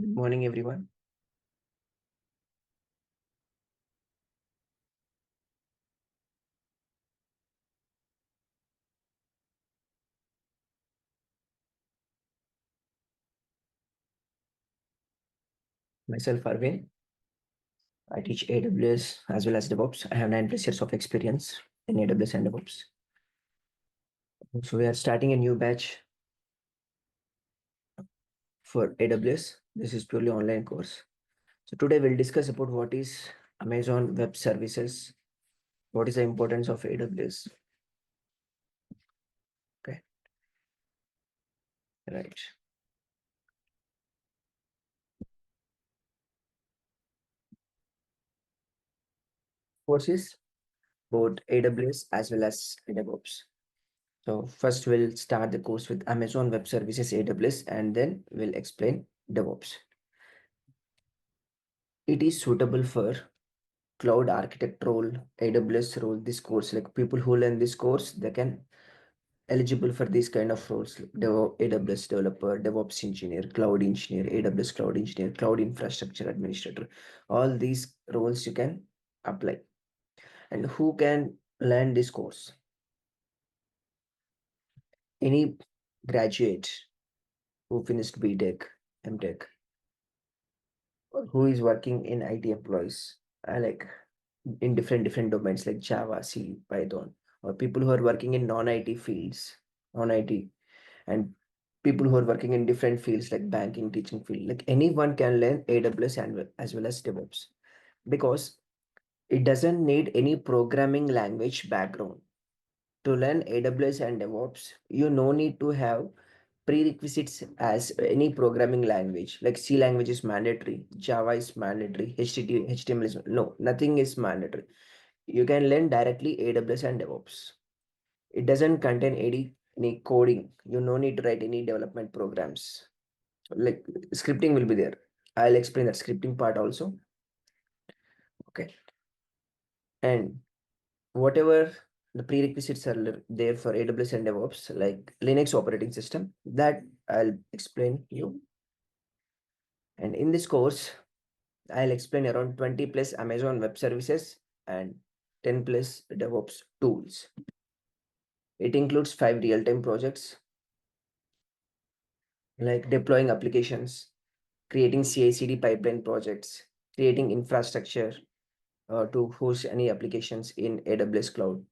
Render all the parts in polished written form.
Good morning, everyone. Myself, Aravind. I teach AWS as well as DevOps. I have 9+ years of experience in AWS and DevOps. So we are starting a new batch for AWS. This is purely online course. So today we'll discuss about what is Amazon Web Services, what is the importance of AWS. Okay, right. Course is both AWS as well as DevOps. So first we'll start the course with Amazon Web Services AWS and then we'll explain DevOps. It is suitable for cloud architect role, AWS role, this course, like people who learn this course, they can eligible for these kind of roles, like AWS developer, DevOps engineer, cloud engineer, AWS cloud engineer, cloud infrastructure administrator. All these roles you can apply. And who can learn this course? Any graduate who finished BTech, MTech, or who is working in IT employees, like in different domains like Java, C, Python, or people who are working in non-IT fields, non-IT, and people who are working in different fields like banking, teaching field, like anyone can learn AWS and as well as DevOps because it doesn't need any programming language background. To learn AWS and DevOps, you no need to have prerequisites as any programming language. Like C language is mandatory, Java is mandatory, HTML is no, nothing is mandatory. You can learn directly AWS and DevOps. It doesn't contain any coding. You no need to write any development programs. Like scripting will be there. I'll explain that scripting part also. Okay. And whatever the prerequisites are there for AWS and DevOps, like Linux operating system, that I'll explain you. And in this course, I'll explain around 20+ Amazon Web Services and 10+ DevOps tools. It includes 5 real-time projects like deploying applications, creating CI/CD pipeline projects, creating infrastructure to host any applications in AWS cloud.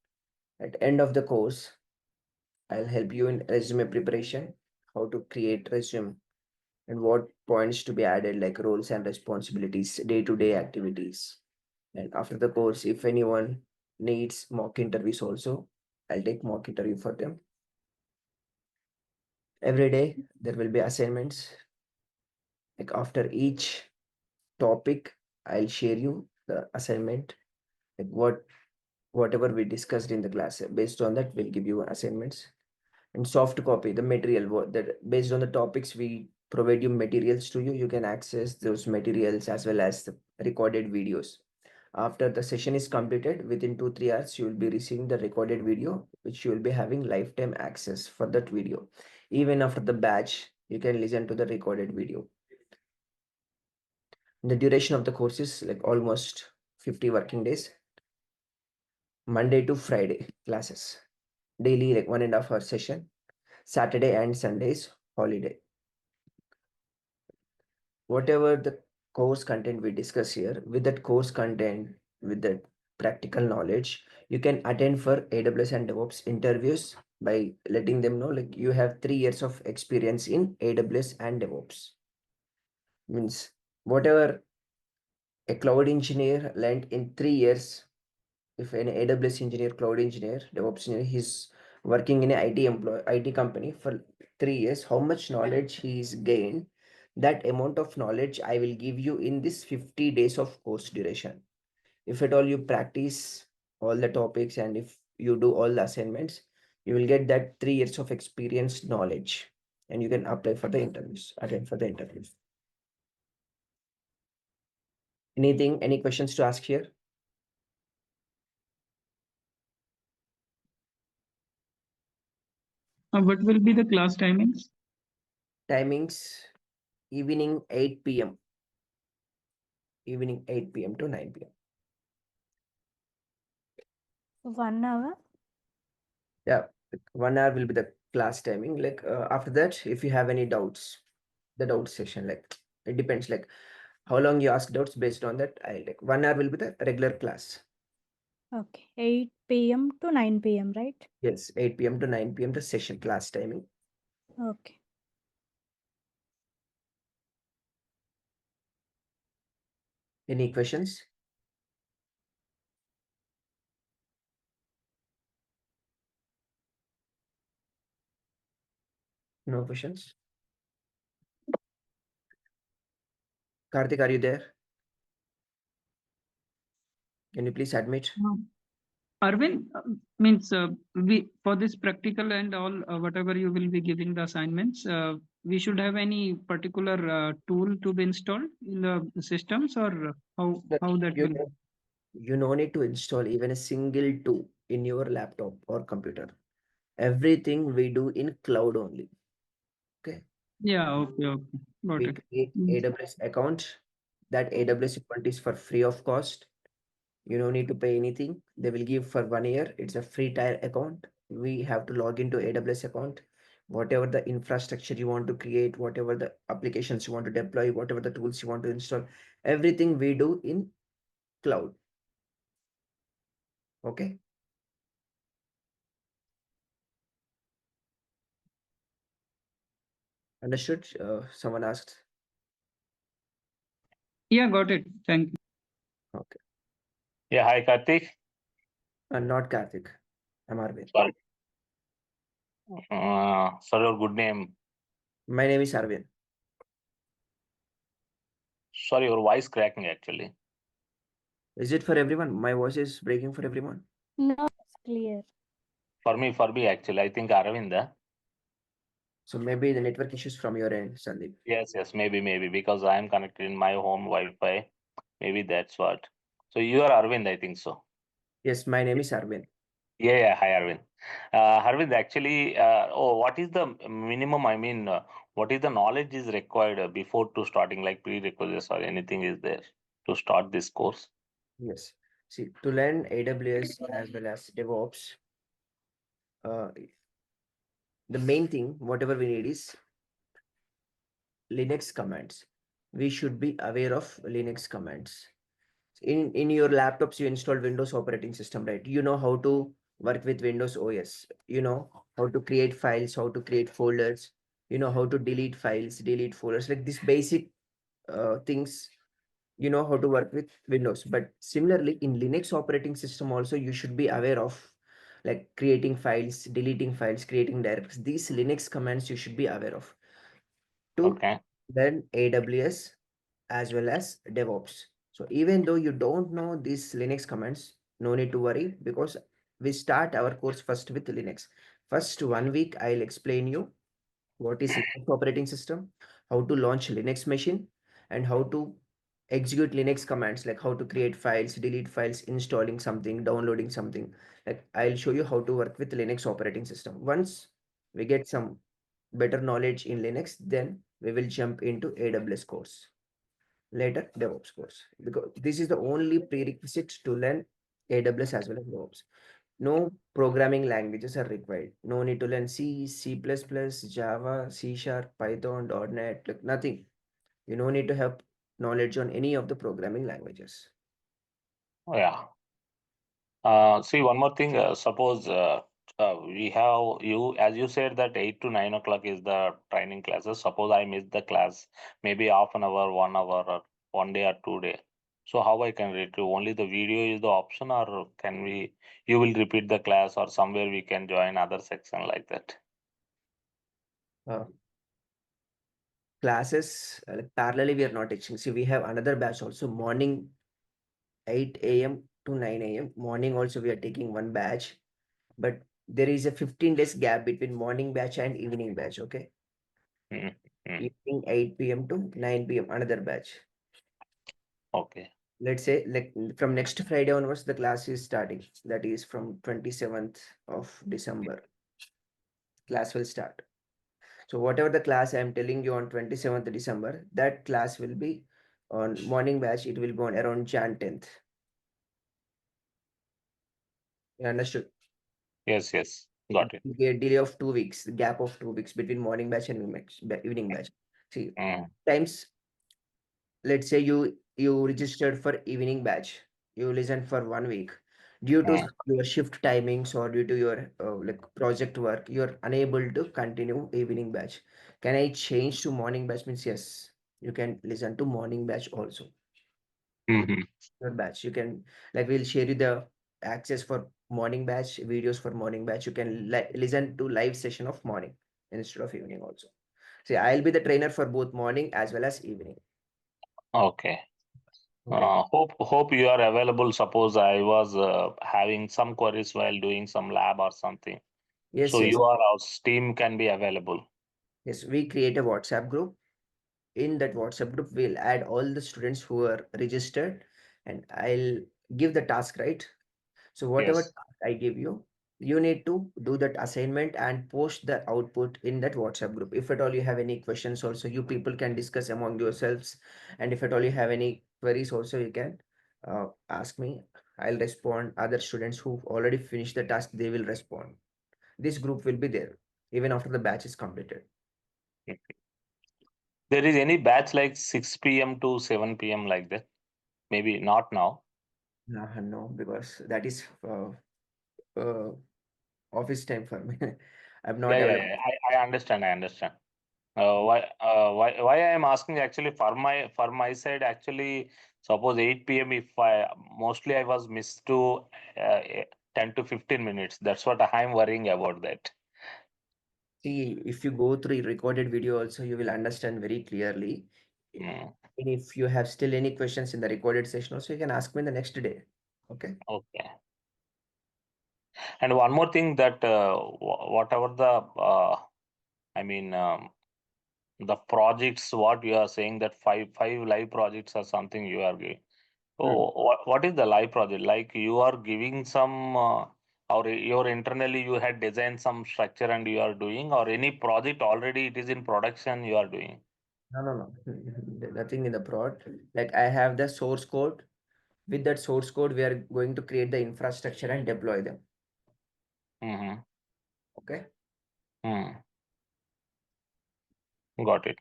At end of the course, I'll help you in resume preparation, how to create resume and what points to be added like roles and responsibilities, day-to-day activities. And after the course, if anyone needs mock interviews also, I'll take mock interview for them. Every day there will be assignments. Like after each topic, I'll share you the assignment, like whatever we discussed in the class. Based on that, we'll give you assignments. And soft copy, the material that based on the topics we provide you materials to you, you can access those materials as well as the recorded videos. After the session is completed, within 2-3 hours, you will be receiving the recorded video, which you will be having lifetime access for that video. Even after the batch, you can listen to the recorded video. The duration of the course is like almost 50 working days, Monday to Friday classes, daily like 1.5 hour session, Saturday and Sundays holiday. Whatever the course content we discuss here, with that course content, with that practical knowledge, you can attend for AWS and DevOps interviews by letting them know like you have 3 years of experience in AWS and DevOps. Means whatever a cloud engineer learned in 3 years, if an AWS engineer, cloud engineer, DevOps engineer, he's working in an IT company for 3 years, how much knowledge he's gained, that amount of knowledge I will give you in this 50 days of course duration. If at all you practice all the topics and if you do all the assignments, you will get that 3 years of experience knowledge and you can apply for the interviews, attend for the interviews. Any questions to ask here? What will be the class timings? Timings evening 8 p.m. Evening 8 p.m. to 9 p.m. 1 hour? Yeah, 1 hour will be the class timing. Like after that, if you have any doubts, the doubt session, like it depends, like how long you ask doubts. Based on that, I like 1 hour will be the regular class. Okay. 8 p.m. to 9 p.m., right? Yes, 8 p.m. to 9 p.m. the session class timing. Okay. Any questions? No questions? Karthik, are you there? Can you please admit? Arvind, means we for this practical and all whatever you will be giving the assignments, we should have any particular tool to be installed in the systems, or how that You will. know, you no need to install even a single tool in your laptop or computer. Everything we do in cloud only. Okay. Yeah. Okay. Okay. Got We it. create Means- AWS account. That AWS account is for free of cost. You don't need to pay anything. They will give for 1 year. It's a free tier account. We have to log into AWS account. Whatever the infrastructure you want to create, whatever the applications you want to deploy, whatever the tools you want to install, everything we do in cloud. Okay. Understood? Someone asked. Yeah. Got it. Thank you. Okay. Yeah, hi Karthik. Not Karthik. I'm Arvind. Sorry. Sorry, your good name. My name is Arvind. Sorry, your voice cracking actually. Is it for everyone? My voice is breaking for everyone. No, it's clear. For me actually. I think Aravind. So maybe the network issues from your end, Sandeep. Yes, maybe because I am connected in my home Wi-Fi. Maybe that's what. So you are Arvind, I think so. Yes, my name is Arvind. Yeah. Hi, Arvind. Arvind, actually, what is the minimum? I mean, what is the knowledge is required before to starting, like prerequisites or anything is there to start this course? Yes. See, to learn AWS as well as DevOps, the main thing, whatever we need is Linux commands. We should be aware of Linux commands. In your laptops, you install Windows operating system, right? You know how to work with Windows OS. You know how to create files, how to create folders. You know how to delete files, delete folders, like this basic things. You know how to work with Windows. But similarly, in Linux operating system also, you should be aware of like creating files, deleting files, creating directories. These Linux commands you should be aware of to Okay. learn AWS as well as DevOps. So even though you don't know these Linux commands, no need to worry, because we start our course first with Linux. First 1 week, I'll explain you what is Linux operating system, how to launch Linux machine, and how to execute Linux commands, like how to create files, delete files, installing something, downloading something. Like I'll show you how to work with Linux operating system. Once we get some better knowledge in Linux, then we will jump into AWS course, later DevOps course, because this is the only prerequisite to learn AWS as well as DevOps. No programming languages are required. No need to learn C, C++, Java, C Sharp, Python, .NET, like nothing. You no need to have knowledge on any of the programming languages. Yeah. See, one more thing. Suppose we have you, as you said, that 8 to 9 o'clock is the training classes. Suppose I miss the class, maybe half an hour, 1 hour, or 1 day or 2 day. So how I can retrieve? Only the video is the option, or can we? You will repeat the class, or somewhere we can join other section like that. Uh, Classes, like parallelly, we are not teaching. See, we have another batch also, morning 8 a.m. to 9 a.m. Morning also, we are taking one batch, but there is a 15 days gap between morning batch and evening batch. Okay. Mm, mm. Evening 8 p.m. to 9 p.m. another batch. Okay. Let's say like from next Friday onwards, the class is starting. That is from 27th of December. Class will start. So whatever the class I am telling you on 27th December, that class will be on morning batch. It will be on around Jan 10th. You understood? Yes, yes, got it. A delay of 2 weeks, the gap of 2 weeks between morning batch and evening batch. See, Mm, times, let's say you registered for evening batch, you listen for 1 week. Due to mm, your shift timings or due to your like project work, you're unable to continue evening batch. Can I change to morning batch? Means yes, you can listen to morning batch also. mhm. Your batch, you can, like, we'll share you the access for morning batch, videos for morning batch. You can listen to live session of morning instead of evening also. See, I'll be the trainer for both morning as well as evening. Okay. Okay. Hope you are available. Suppose I was having some queries while doing some lab or something. Yes, So yes, you are our team can be available. yes. We create a WhatsApp group. In that WhatsApp group, we'll add all the students who are registered, and I'll give the task, right? So whatever Yes. task I give you, you need to do that assignment and post the output in that WhatsApp group. If at all you have any questions also, you people can discuss among yourselves. And if at all you have any queries also, you can ask me. I'll respond. Other students who've already finished the task, they will respond. This group will be there even after the batch is completed. There is any batch like 6 p.m. to 7 p.m. like that? Maybe not now. No, because that is uh, office time for me. I'm Yeah, not yeah, available. yeah. I understand. I understand. Why I am asking actually for my side actually, suppose 8 p.m. if I mostly I was missed to 10 to 15 minutes. That's what I'm worrying about that. See, if you go through recorded video also, you will understand very clearly. Mm, And if you have still any questions in the recorded session also, you can ask me the next day. Okay. okay. And one more thing that whatever the I mean the projects what you are saying that five live projects or something you are giving. Hmm. So what is the live project? Like you are giving some or your internally you had designed some structure and you are doing, or any project already it is in production you are doing. No. Nothing in the prod. Like I have the source code. With that source code, we are going to create the infrastructure and deploy them. Mm-hmm. Okay. Mm, got it.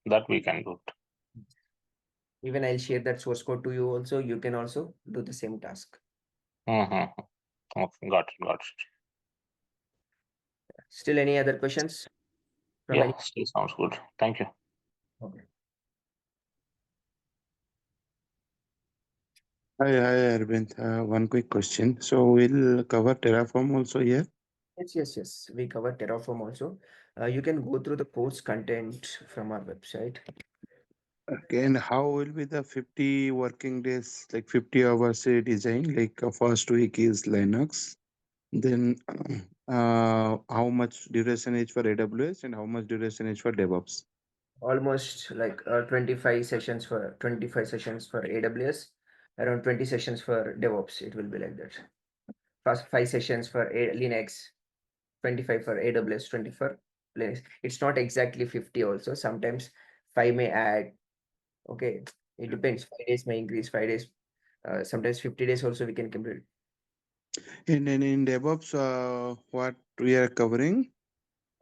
That we can do. Even I'll share that source code to you also. You can also do the same task. Mm-hmm. Okay, got it. Got it. Still any other questions from Yeah, any? still sounds good. Thank you. Okay. Hi, Aravind. One quick question. So we'll cover Terraform also here. Yes. We cover Terraform also. You can go through the course content from our website. Okay, and how will be the 50 working days, like 50 hours design? Like first week is Linux. Then how much duration is for AWS and how much duration is for DevOps? Almost like 25 sessions for AWS, around 20 sessions for DevOps. It will be like that. First 5 sessions for Linux, 25 for AWS, 20 for Linux. It's not exactly 50 also. Sometimes 5 may add. Okay, it depends. 5 days may increase, 5 days. Sometimes 50 days also we can complete. And then in DevOps, what we are covering?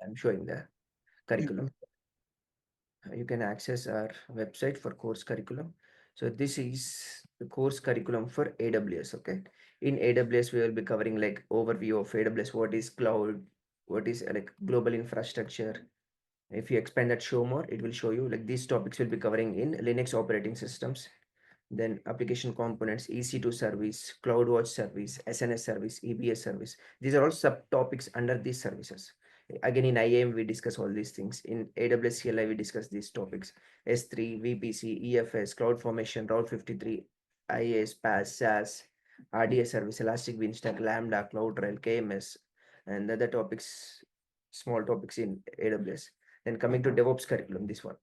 I'm showing the curriculum. You can access our website for course curriculum. So this is the course curriculum for AWS. Okay. In AWS, we will be covering like overview of AWS, what is cloud, what is like global infrastructure. If you expand that show more, it will show you like these topics will be covering in Linux operating systems, then application components, EC2 service, CloudWatch service, SNS service, EBS service. These are all subtopics under these services. Again, in IAM, we discuss all these things. In AWS CLI, we discuss these topics. S3, VPC, EFS, CloudFormation, Route 53, IAS, PaaS, SaaS, RDS service, Elastic Beanstalk, Lambda, CloudTrail, KMS, and other topics, small topics in AWS. Then coming to DevOps curriculum, this one.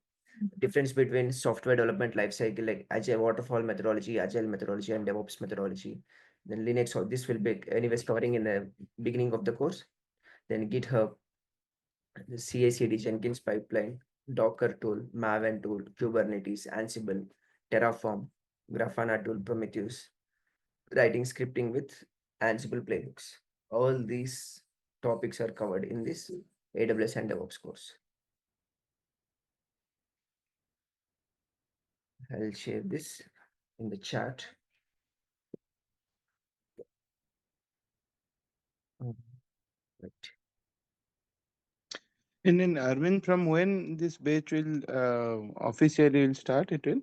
Difference between software development lifecycle like agile waterfall methodology, agile methodology, and DevOps methodology. Then Linux, so this will be anyways covering in the beginning of the course. Then GitHub, the CI/CD Jenkins pipeline, Docker tool, Maven tool, Kubernetes, Ansible, Terraform, Grafana tool, Prometheus, writing scripting with Ansible playbooks. All these topics are covered in this AWS and DevOps course. I'll share this in the chat. Right. And then Arvind, from when this batch will officially will start? It will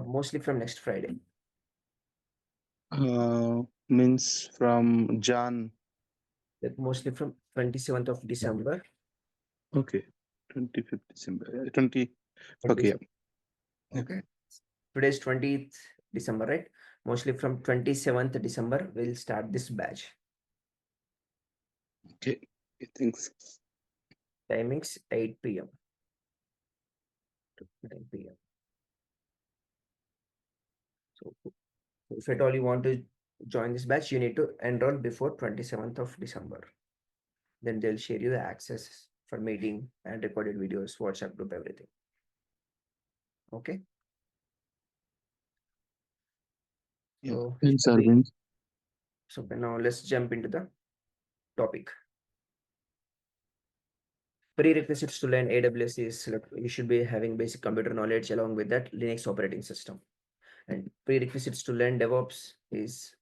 Mostly from next Friday. means from Jan. Like mostly from 27th of December. Okay, 25th December. 20. Okay, yeah. Okay. Today's 20th December, right? Mostly from 27th December, we'll start this batch. Okay, thanks. Timings 8 p.m. to 9 p.m. So if at all you want to join this batch, you need to enroll before 27th of December. Then they'll share you the access for meeting and recorded videos, WhatsApp group, everything. Okay. Yeah. So, Thanks, Arvind. so now let's jump into the topic. Prerequisites to learn AWS is like you should be having basic computer knowledge along with that Linux operating system. And prerequisites to learn DevOps is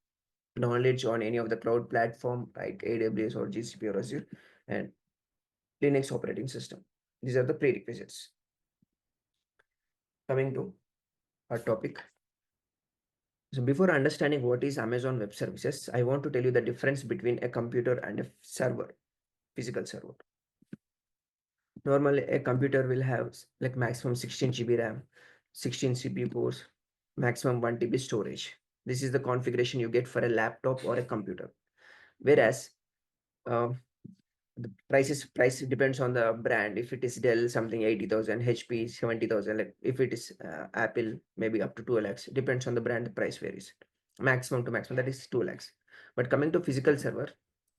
knowledge on any of the cloud platform like AWS or GCP or Azure and Linux operating system. These are the prerequisites. Coming to our topic. So before understanding what is Amazon Web Services, I want to tell you the difference between a computer and a server, physical server. Normally, a computer will have like maximum 16 GB RAM, 16 CPU cores, maximum 1 TB storage. This is the configuration you get for a laptop or a computer. Whereas the price depends on the brand. If it is Dell, something 80,000, HP 70,000. Like if it is Apple, maybe up to 2 lakhs. Depends on the brand, the price varies. Maximum to maximum, that is 2 lakhs. But coming to physical server,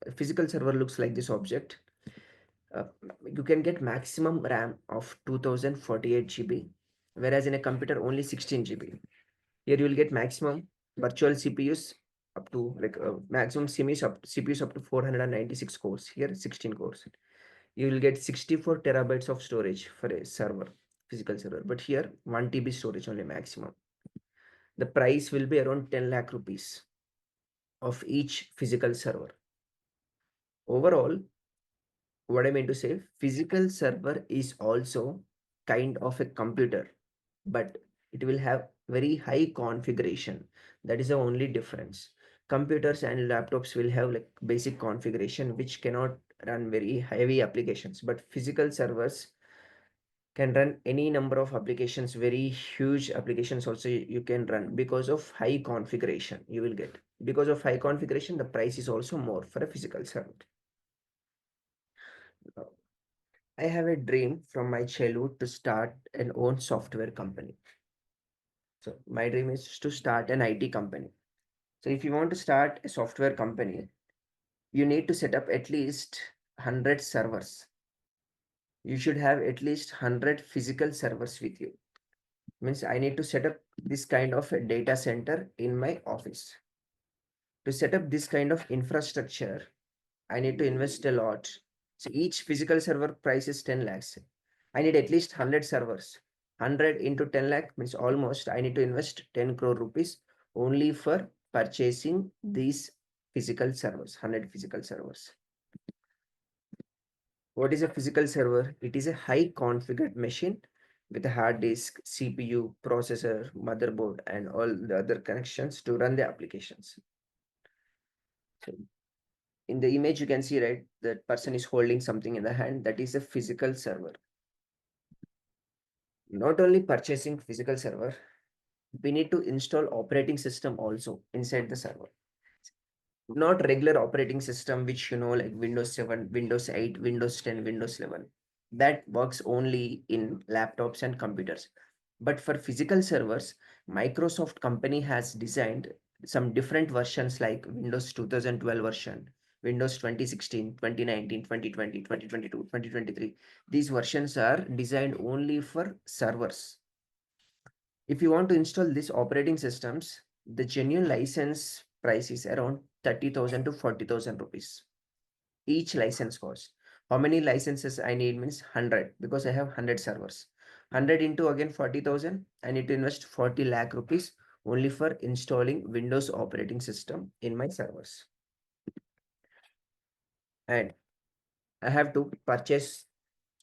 a physical server looks like this object. You can get maximum RAM of 2048 GB, whereas in a computer only 16 GB. Here you will get maximum virtual CPUs up to like maximum CPUs up to 496 cores. Here 16 cores. You will get 64 terabytes of storage for a server, physical server. But here 1 TB storage only maximum. The price will be around 10 lakh rupees of each physical server. Overall, what I mean to say, physical server is also kind of a computer, but it will have very high configuration. That is the only difference. Computers and laptops will have like basic configuration which cannot run very heavy applications, but physical servers can run any number of applications, very huge applications also you can run because of high configuration you will get. Because of high configuration, the price is also more for a physical server. I have a dream from my childhood to start an own software company. So my dream is to start an IT company. So if you want to start a software company, you need to set up at least 100 servers. You should have at least 100 physical servers with you. Means I need to set up this kind of a data center in my office. To set up this kind of infrastructure, I need to invest a lot. So each physical server price is 10 lakhs. I need at least 100 servers. 100 into 10 lakh means almost I need to invest 10 crore rupees only for purchasing these physical servers, 100 physical servers. What is a physical server? It is a high configured machine with a hard disk, CPU, processor, motherboard, and all the other connections to run the applications. So in the image, you can see, right, that person is holding something in the hand. That is a physical server. Not only purchasing physical server, we need to install operating system also inside the server. Not regular operating system, which like Windows 7, Windows 8, Windows 10, Windows 11. That works only in laptops and computers. But for physical servers, Microsoft company has designed some different versions like Windows 2012 version, Windows 2016, 2019, 2020, 2022, 2023. These versions are designed only for servers. If you want to install these operating systems, the genuine license price is around 30,000 to 40,000 rupees. Each license cost. How many licenses I need means 100 because I have 100 servers. 100 into again 40,000, I need to invest 40 lakh rupees only for installing Windows operating system in my servers. And I have to purchase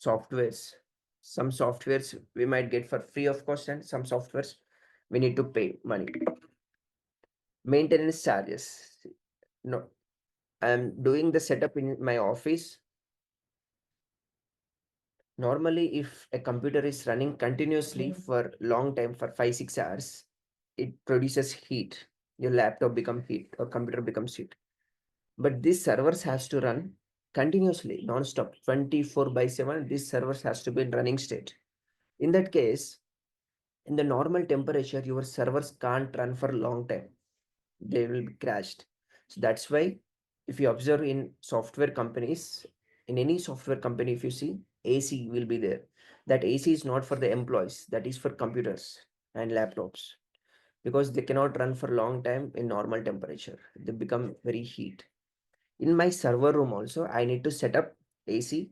softwares. Some softwares we might get for free of cost, and some softwares we need to pay money. Maintenance charges. No, I'm doing the setup in my office. Normally, if a computer is running continuously for long time, for 5-6 hours, it produces heat. Your laptop becomes heat or computer becomes heat. But this servers has to run continuously, non-stop, 24/7. This servers has to be in running state. In that case, in the normal temperature, your servers can't run for a long time. They will be crashed. So that's why if you observe in software companies, in any software company, if you see, AC will be there. That AC is not for the employees, that is for computers and laptops, because they cannot run for a long time in normal temperature. They become very heat. In my server room also, I need to set up AC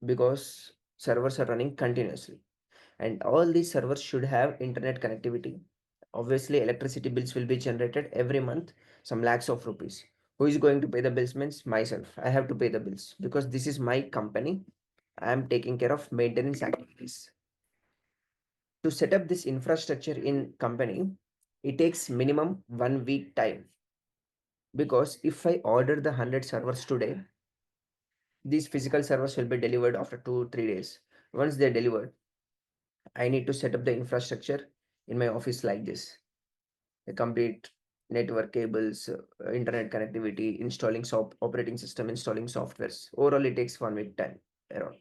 because servers are running continuously. And all these servers should have internet connectivity. Obviously, electricity bills will be generated every month, some lakhs of rupees. Who is going to pay the bills means myself. I have to pay the bills because this is my company. I am taking care of maintenance activities. To set up this infrastructure in company, it takes minimum 1 week time. Because if I order the 100 servers today, these physical servers will be delivered after 2-3 days. Once they're delivered, I need to set up the infrastructure in my office like this. The complete network cables, internet connectivity, installing operating system, installing softwares. Overall, it takes 1 week time around.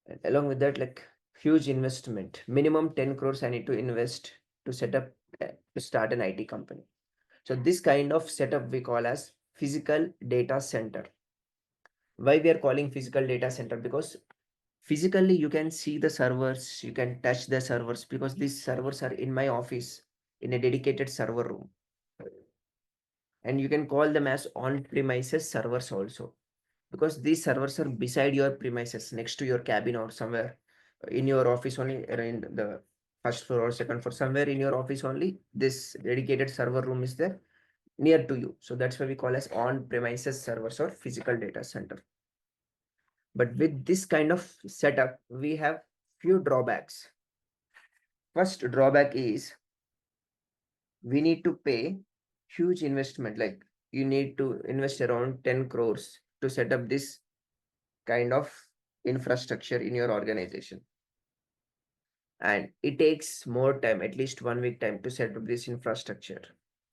And along with that, like huge investment, minimum 10 crores I need to invest to set up, to start an IT company. So this kind of setup we call as physical data center. Why we are calling physical data center? Because physically you can see the servers, you can touch the servers, because these servers are in my office in a dedicated server room. And you can call them as on-premises servers also, because these servers are beside your premises, next to your cabin or somewhere in your office only, in the first floor or second floor, somewhere in your office only, this dedicated server room is there near to you. So that's why we call as on-premises servers or physical data center. But with this kind of setup, we have few drawbacks. First drawback is we need to pay huge investment. Like you need to invest around 10 crores to set up this kind of infrastructure in your organization. And it takes more time, at least 1 week time to set up this infrastructure.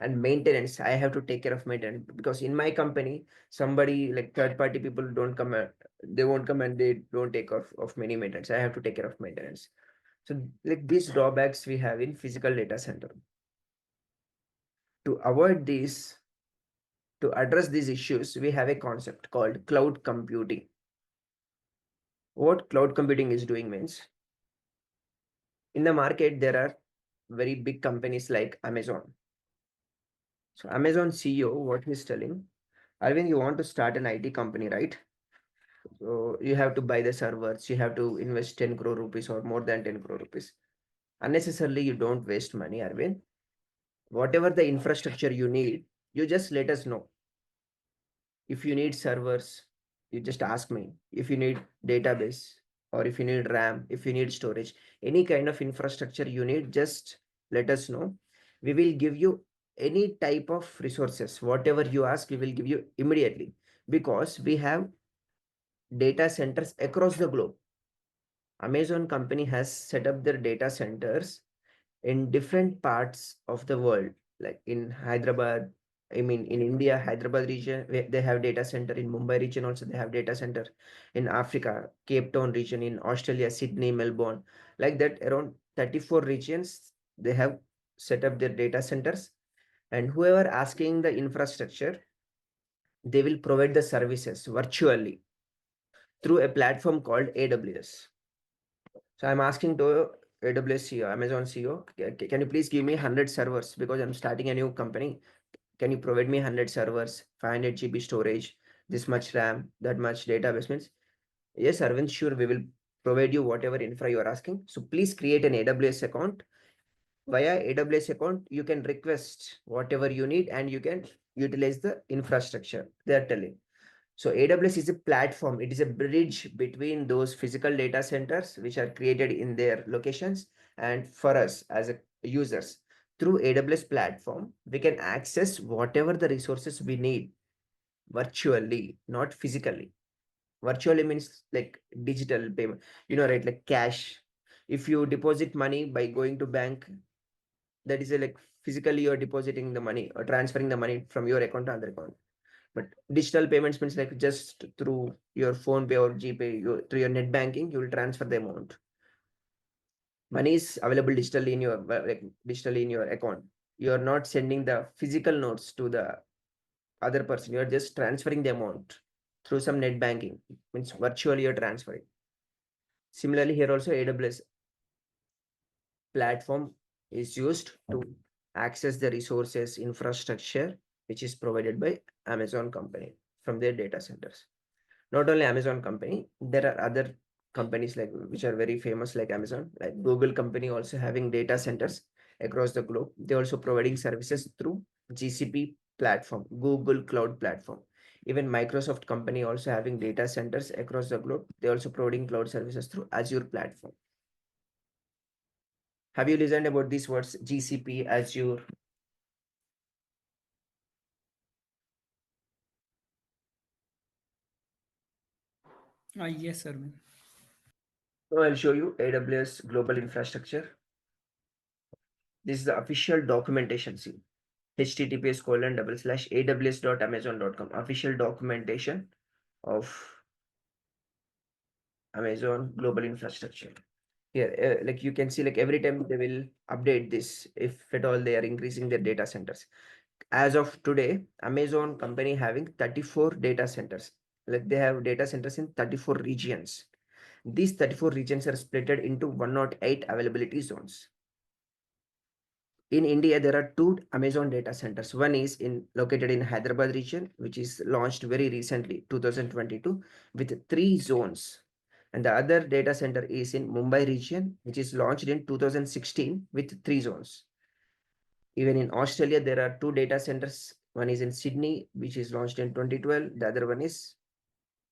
And maintenance, I have to take care of maintenance, because in my company, somebody like third party people don't come, they won't come and they don't take off of many maintenance. I have to take care of maintenance. So like these drawbacks we have in physical data center. To avoid these, to address these issues, we have a concept called cloud computing. What cloud computing is doing means, in the market, there are very big companies like Amazon. So Amazon CEO, what he's telling, Arvind, you want to start an IT company, right? So you have to buy the servers, you have to invest 10 crore rupees or more than 10 crore rupees. Unnecessarily, you don't waste money, Arvind. Whatever the infrastructure you need, you just let us know. If you need servers, you just ask me. If you need database, or if you need RAM, if you need storage, any kind of infrastructure you need, just let us know. We will give you any type of resources. Whatever you ask, we will give you immediately, because we have data centers across the globe. Amazon company has set up their data centers in different parts of the world, like in Hyderabad. I mean, in India, Hyderabad region, they have data center. In Mumbai region also, they have data center. In Africa, Cape Town region. In Australia, Sydney, Melbourne. Like that, around 34 regions, they have set up their data centers. And whoever asking the infrastructure, they will provide the services virtually through a platform called AWS. So I'm asking to AWS CEO, Amazon CEO, can you please give me 100 servers because I'm starting a new company. Can you provide me 100 servers, 500 GB storage, this much RAM, that much database? Means, yes, Aravind, sure, we will provide you whatever infra you are asking. So please create an AWS account. Via AWS account, you can request whatever you need and you can utilize the infrastructure they are telling. So AWS is a platform. It is a bridge between those physical data centers which are created in their locations and for us as a users. Through AWS platform, we can access whatever the resources we need virtually, not physically. Virtually means like digital payment, right? Like cash. If you deposit money by going to bank, that is a like physically you're depositing the money or transferring the money from your account to other account. But digital payments means like just through your phone pay or GPay, through your net banking, you will transfer the amount. Money is available digitally in your digitally in your account. You are not sending the physical notes to the other person. You are just transferring the amount through some net banking. Means virtually you're transferring. Similarly, here also AWS platform is used to access the resources infrastructure which is provided by Amazon company from their data centers. Not only Amazon company, there are other companies like which are very famous like Amazon, like Google company also having data centers across the globe. They're also providing services through GCP platform, Google Cloud Platform. Even Microsoft company also having data centers across the globe. They're also providing cloud services through Azure platform. Have you listened about these words, GCP, Azure? Yes, sir. So I'll show you AWS Global Infrastructure. This is the official documentation. See, https://aws.amazon.com, official documentation of Amazon Global Infrastructure. Here, like you can see, like every time they will update this if at all they are increasing their data centers. As of today, Amazon company having 34 data centers. Like they have data centers in 34 regions. These 34 regions are split into 108 availability zones. In India, there are two Amazon data centers. One is located in Hyderabad region, which is launched very recently, 2022, with 3 zones. And the other data center is in Mumbai region, which is launched in 2016 with 3 zones. Even in Australia, there are 2 data centers. One is in Sydney, which is launched in 2012. The other one is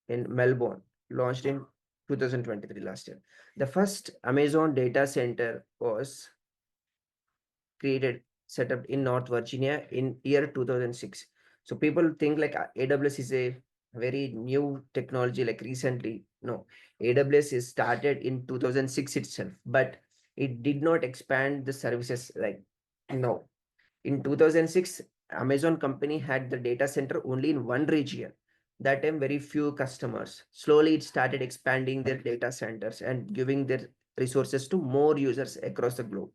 in Melbourne, launched in 2023 last year. The first Amazon data center was created, set up in North Virginia in year 2006. So people think like AWS is a very new technology, like recently. No, AWS is started in 2006 itself, but it did not expand the services like no. In 2006, Amazon company had the data center only in one region. That time, very few customers. Slowly, it started expanding their data centers and giving their resources to more users across the globe.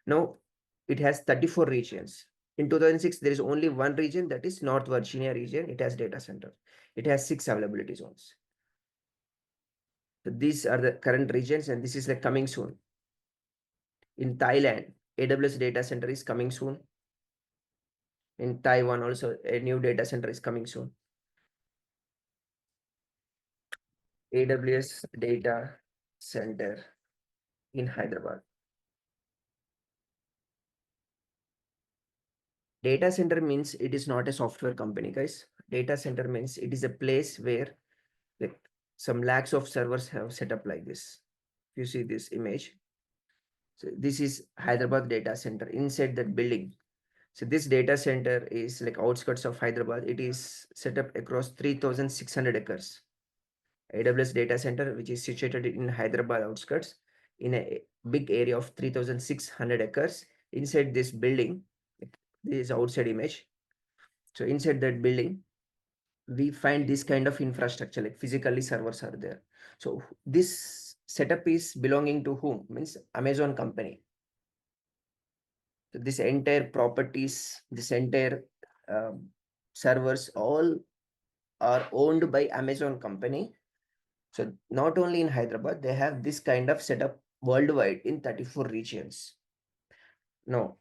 Now, it has 34 regions. In 2006, there is only one region, that is North Virginia region. It has data center. It has 6 availability zones. So these are the current regions, and this is like coming soon. In Thailand, AWS data center is coming soon. In Taiwan, also a new data center is coming soon. AWS data center in Hyderabad. Data center means it is not a software company, guys. Data center means it is a place where like some lakhs of servers have set up like this. You see this image. So this is Hyderabad data center inside that building. So this data center is like outskirts of Hyderabad. It is set up across 3,600 acres. AWS data center, which is situated in Hyderabad outskirts in a big area of 3,600 acres. Inside this building, this is outside image. So inside that building, we find this kind of infrastructure, like physically servers are there. So this setup is belonging to whom? Means Amazon company. So this entire properties, this entire servers, all are owned by Amazon company. So not only in Hyderabad, they have this kind of setup worldwide in 34 regions. No,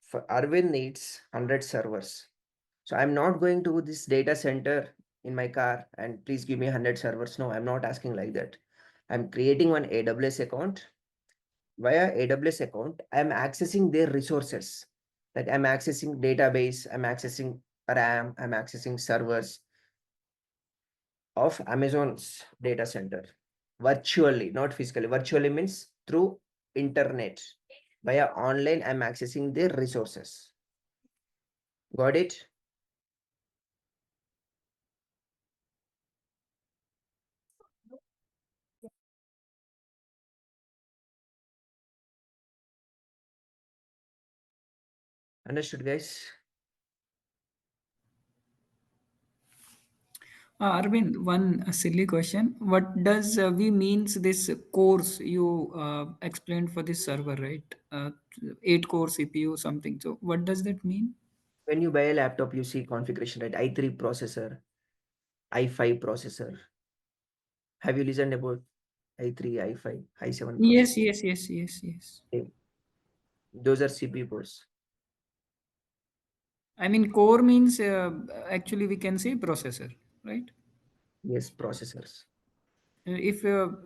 for Aravind needs 100 servers. So I'm not going to this data center in my car and please give me 100 servers. No, I'm not asking like that. I'm creating one AWS account. Via AWS account, I'm accessing their resources. Like I'm accessing database, I'm accessing RAM, I'm accessing servers of Amazon's data center virtually, not physically. Virtually means through internet. Via online, I'm accessing their resources. Got it? Understood, guys? Arvind, one silly question. What does we means this course you explained for this server, right? 8-core CPU something. So what does that mean? When you buy a laptop, you see configuration, right? i3 processor, i5 processor. Have you listened about i3, i5, i7 Yes, processor? yes, yes, yes, yes. Those are CPU cores. I mean, core means actually we can say processor, right? Yes, processors. If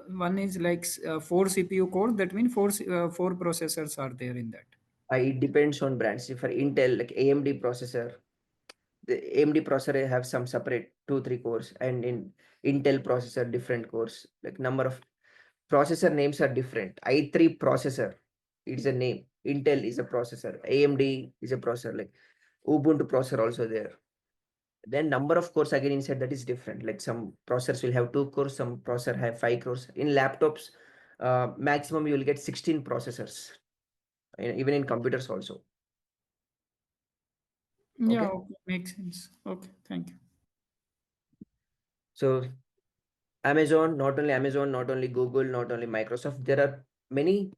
one is like 4 CPU core, that means four processors are there in that. It depends on brands. If for Intel, like AMD processor, the AMD processor have some separate 2-3 cores, and in Intel processor different cores. Like number of processor names are different. i3 processor, it's a name. Intel is a processor. AMD is a processor. Like Ubuntu processor also there. Then number of cores again inside that is different. Like some processors will have 2 cores, some processor have 5 cores. In laptops, maximum you will get 16 processors. Even in computers also. Yeah, Okay. okay, makes sense. Okay, thank you. So Amazon, not only Google, not only Microsoft, there are many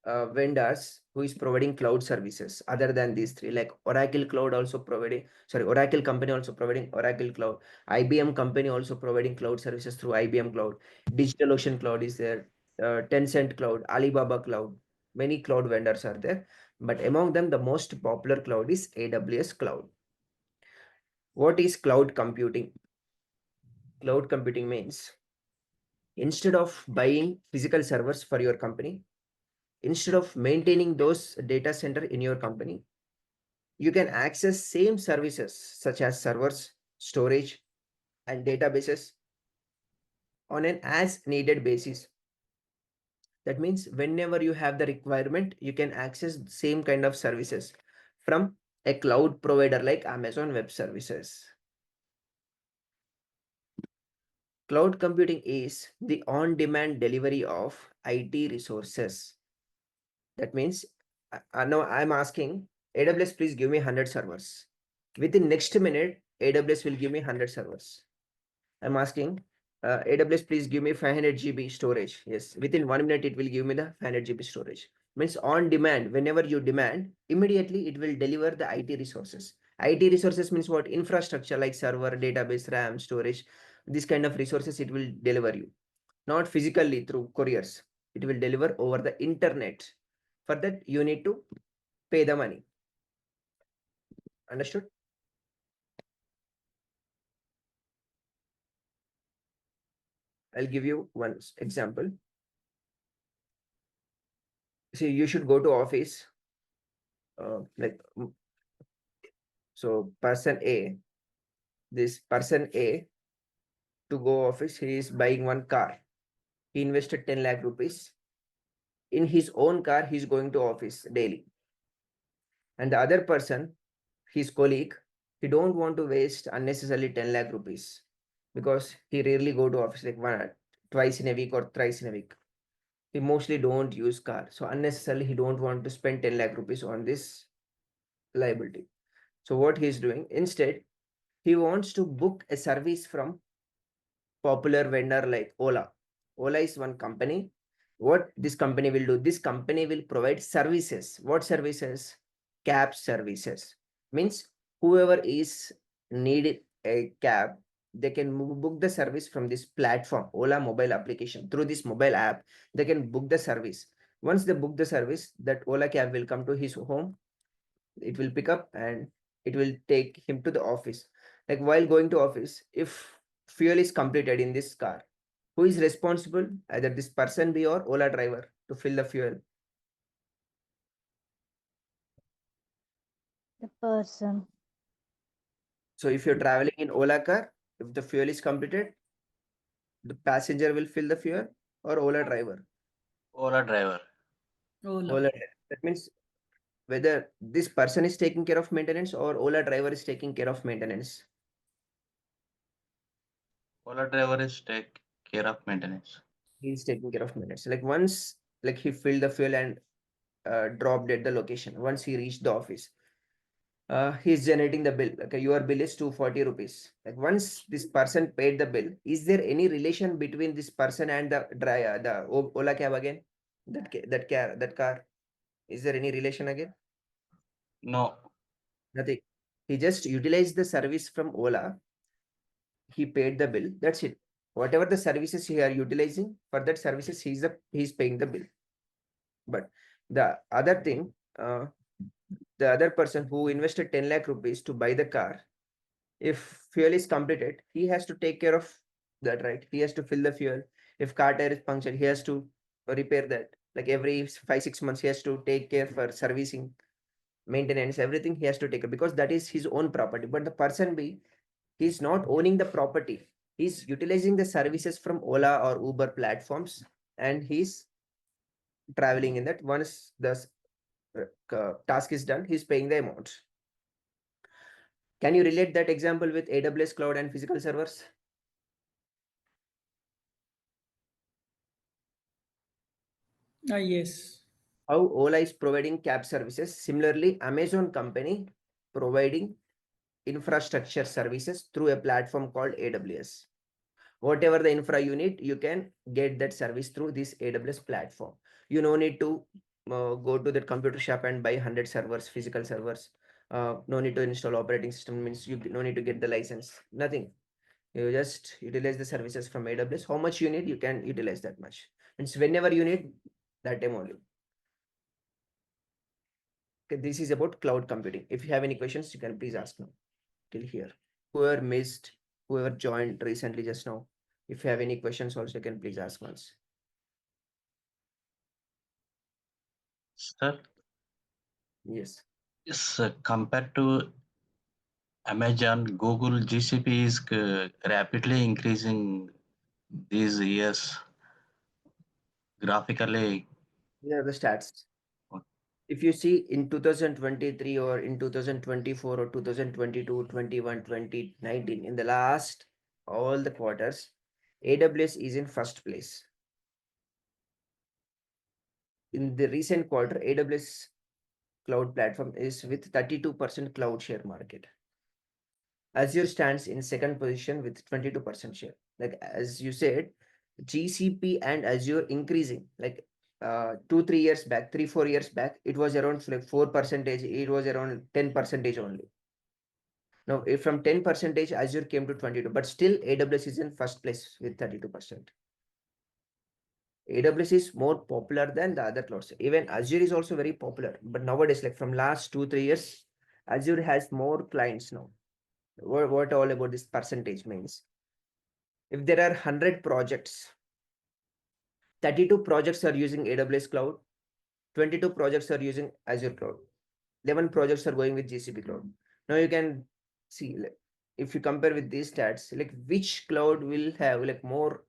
vendors who is providing cloud services other than these three, like Oracle Cloud also providing, Oracle company also providing Oracle Cloud, IBM company also providing cloud services through IBM Cloud, DigitalOcean Cloud is there, Tencent Cloud, Alibaba Cloud, many cloud vendors are there, but among them the most popular cloud is AWS Cloud. What is cloud computing? Cloud computing means instead of buying physical servers for your company, instead of maintaining those data center in your company, you can access same services such as servers, storage, and databases on an as needed basis. That means whenever you have the requirement, you can access the same kind of services from a cloud provider like Amazon Web Services. Cloud computing is the on-demand delivery of IT resources. That means now I'm asking AWS, please give me 100 servers. Within next minute, AWS will give me 100 servers. I'm asking AWS, please give me 500 GB storage. Yes, within 1 minute, it will give me the 500 GB storage. Means on demand, whenever you demand, immediately it will deliver the IT resources. IT resources means what? Infrastructure like server, database, RAM, storage. This kind of resources it will deliver you. Not physically through couriers. It will deliver over the internet. For that, you need to pay the money. Understood? I'll give you one example. See, you should go to office. So person A, this person A to go office, he is buying one car. He invested 10 lakh rupees. In his own car, he's going to office daily. And the other person, his colleague, he don't want to waste unnecessarily 10 lakh rupees because he rarely go to office like twice in a week or thrice in a week. He mostly don't use car. So unnecessarily, he don't want to spend 10 lakh rupees on this liability. So what he's doing, instead, he wants to book a service from popular vendor like Ola. Ola is one company. What this company will do? This company will provide services. What services? cab services. Means whoever is needed a cab, they can book the service from this platform, Ola mobile application. Through this mobile app, they can book the service. Once they book the service, that Ola cab will come to his home. It will pick up and it will take him to the office. Like while going to office, if fuel is completed in this car, who is responsible? Either this person be or Ola driver to fill the fuel. The person. So if you're traveling in Ola car, if the fuel is completed, the passenger will fill the fuel or Ola driver. Ola driver. Ola driver. That means whether this person is taking care of maintenance or Ola driver is taking care of maintenance. Ola driver is take care of maintenance. He's taking care of maintenance. Like once, like he filled the fuel and dropped at the location. Once he reached the office, he's generating the bill. Okay, your bill is 240 rupees. Like once this person paid the bill, is there any relation between this person and the driver, the Ola cab again? That car. Is there any relation again? No. Nothing. He just utilized the service from Ola. He paid the bill. That's it. Whatever the services he are utilizing for that services, he's paying the bill. But the other thing, the other person who invested 10 lakh rupees to buy the car, if fuel is completed, he has to take care of that, right? He has to fill the fuel. If car tire is punctured, he has to repair that. Like every 5-6 months, he has to take care for servicing, maintenance, everything he has to take care because that is his own property. But the person B, he's not owning the property. He's utilizing the services from Ola or Uber platforms and he's traveling in that. Once the task is done, he's paying the amount. Can you relate that example with AWS cloud and physical servers? Yes. How Ola is providing cab services. Similarly, Amazon company providing infrastructure services through a platform called AWS. Whatever the infra you need, you can get that service through this AWS platform. You no need to go to the computer shop and buy 100 servers, physical servers. No need to install operating system, means you no need to get the license, nothing. You just utilize the services from AWS. How much you need, you can utilize that much. Means whenever you need, that time only. Okay, this is about cloud computing. If you have any questions, you can please ask now till here. Whoever missed, whoever joined recently just now, if you have any questions also, you can please ask once. Sir, Yes. yes, compared to Amazon, Google, GCP is rapidly increasing these years graphically. These are the stats. Okay. If you see in 2023 or in 2024 or 2022, 21, 2019, in the last all the quarters, AWS is in first place. In the recent quarter, AWS cloud platform is with 32% cloud share market. Azure stands in second position with 22% share. Like as you said, GCP and Azure increasing. Like 2-3 years back, 3-4 years back, it was around like 4%. It was around 10% only. Now, if from 10%, Azure came to 22, but still AWS is in first place with 32%. AWS is more popular than the other clouds. Even Azure is also very popular, but nowadays, like from last 2-3 years, Azure has more clients now. What all about this percentage means? If there are 100 projects, 32 projects are using AWS cloud, 22 projects are using Azure cloud, 11 projects are going with GCP cloud. Now you can see, like, if you compare with these stats, like which cloud will have like more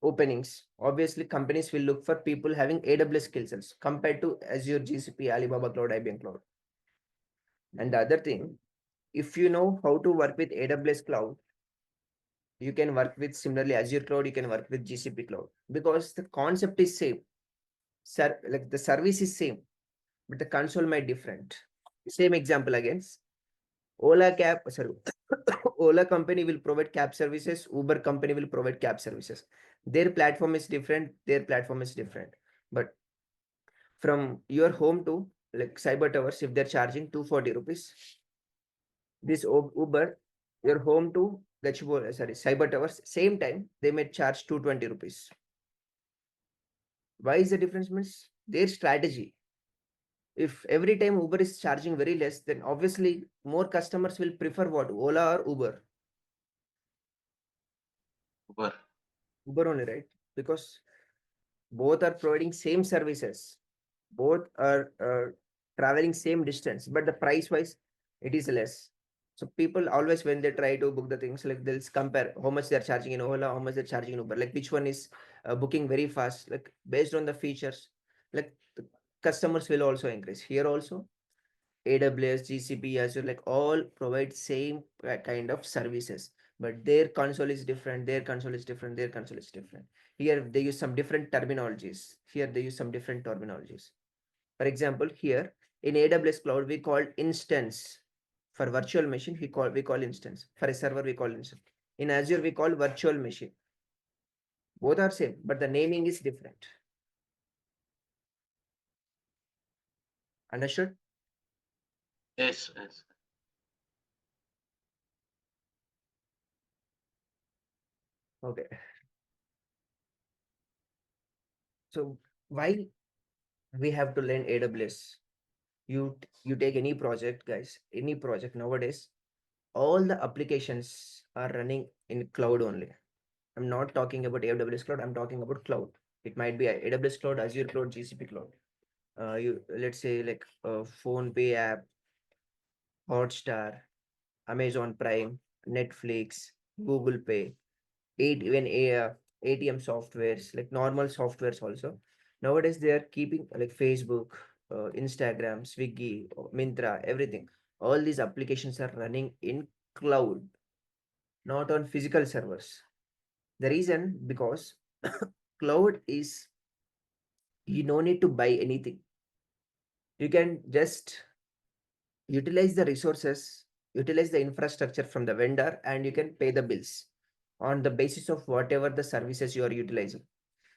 openings. Obviously, companies will look for people having AWS skill sets compared to Azure, GCP, Alibaba Cloud, IBM Cloud. And the other thing, if you know how to work with AWS Cloud, you can work with similarly Azure Cloud, you can work with GCP Cloud because the concept is same. Like the service is same, but the console might different. Same example again. Ola cab, sorry, Ola company will provide cab services. Uber company will provide cab services. Their platform is different. Their platform is different. But from your home to like cyber towers, if they're charging 240 rupees, this Uber, your home to Gachibowli, sorry, cyber towers, same time they may charge 220 rupees. Why is the difference? Means their strategy. If every time Uber is charging very less, then obviously more customers will prefer what? Ola or Uber? Uber. Uber only, right? Because both are providing same services. Both are traveling same distance, but the price wise, it is less. So people always, when they try to book the things, like they'll compare how much they're charging in Ola, how much they're charging in Uber, like which one is booking very fast, like based on the features, like the customers will also increase. Here also, AWS, GCP, Azure, like all provide same kind of services, but their console is different, their console is different, their console is different. Here they use some different terminologies. Here they use some different terminologies. For example, here in AWS cloud, we call instance. For virtual machine, we call instance. For a server, we call instance. In Azure, we call virtual machine. Both are same, but the naming is different. Understood? Yes, yes. Okay. So why we have to learn AWS? You take any project, guys, any project nowadays, all the applications are running in cloud only. I'm not talking about AWS cloud, I'm talking about cloud. It might be AWS cloud, Azure cloud, GCP cloud. You let's say like phone pay app, Hotstar, Amazon Prime, Netflix, Google Pay, even ATM softwares, like normal softwares also. Nowadays they are keeping like Facebook, Instagram, Swiggy, Mintra, everything. All these applications are running in cloud, not on physical servers. The reason, because cloud is, you no need to buy anything. You can just utilize the resources, utilize the infrastructure from the vendor, and you can pay the bills on the basis of whatever the services you are utilizing.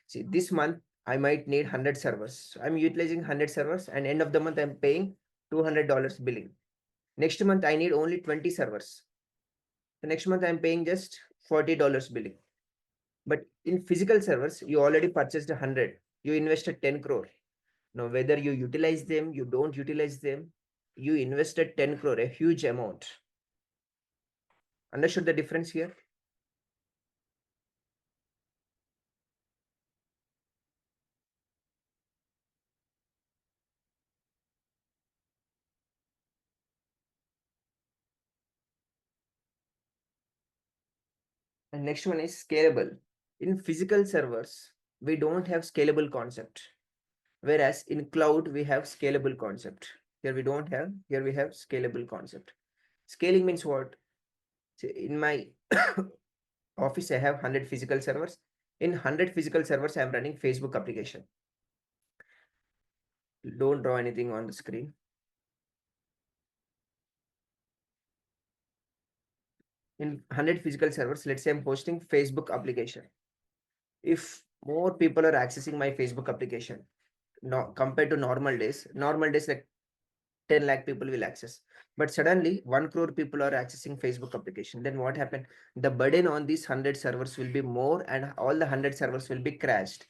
See, this month I might need 100 servers. So I'm utilizing 100 servers, and end of the month I'm paying $200 billing. Next month I need only 20 servers. The next month I'm paying just $40 billing. But in physical servers, you already purchased 100. You invested 10 crore. Now, whether you utilize them, you don't utilize them, you invested 10 crore, a huge amount. Understood the difference here? And next one is scalable. In physical servers, we don't have scalable concept. Whereas in cloud, we have scalable concept. Here we don't have, here we have scalable concept. Scaling means what? See, in my office, I have 100 physical servers. In 100 physical servers, I'm running Facebook application. Don't draw anything on the screen. In 100 physical servers, let's say I'm hosting Facebook application. If more people are accessing my Facebook application, compared to normal days like 10 lakh people will access, but suddenly 1 crore people are accessing Facebook application, then what happened? The burden on these 100 servers will be more, and all the 100 servers will be crashed.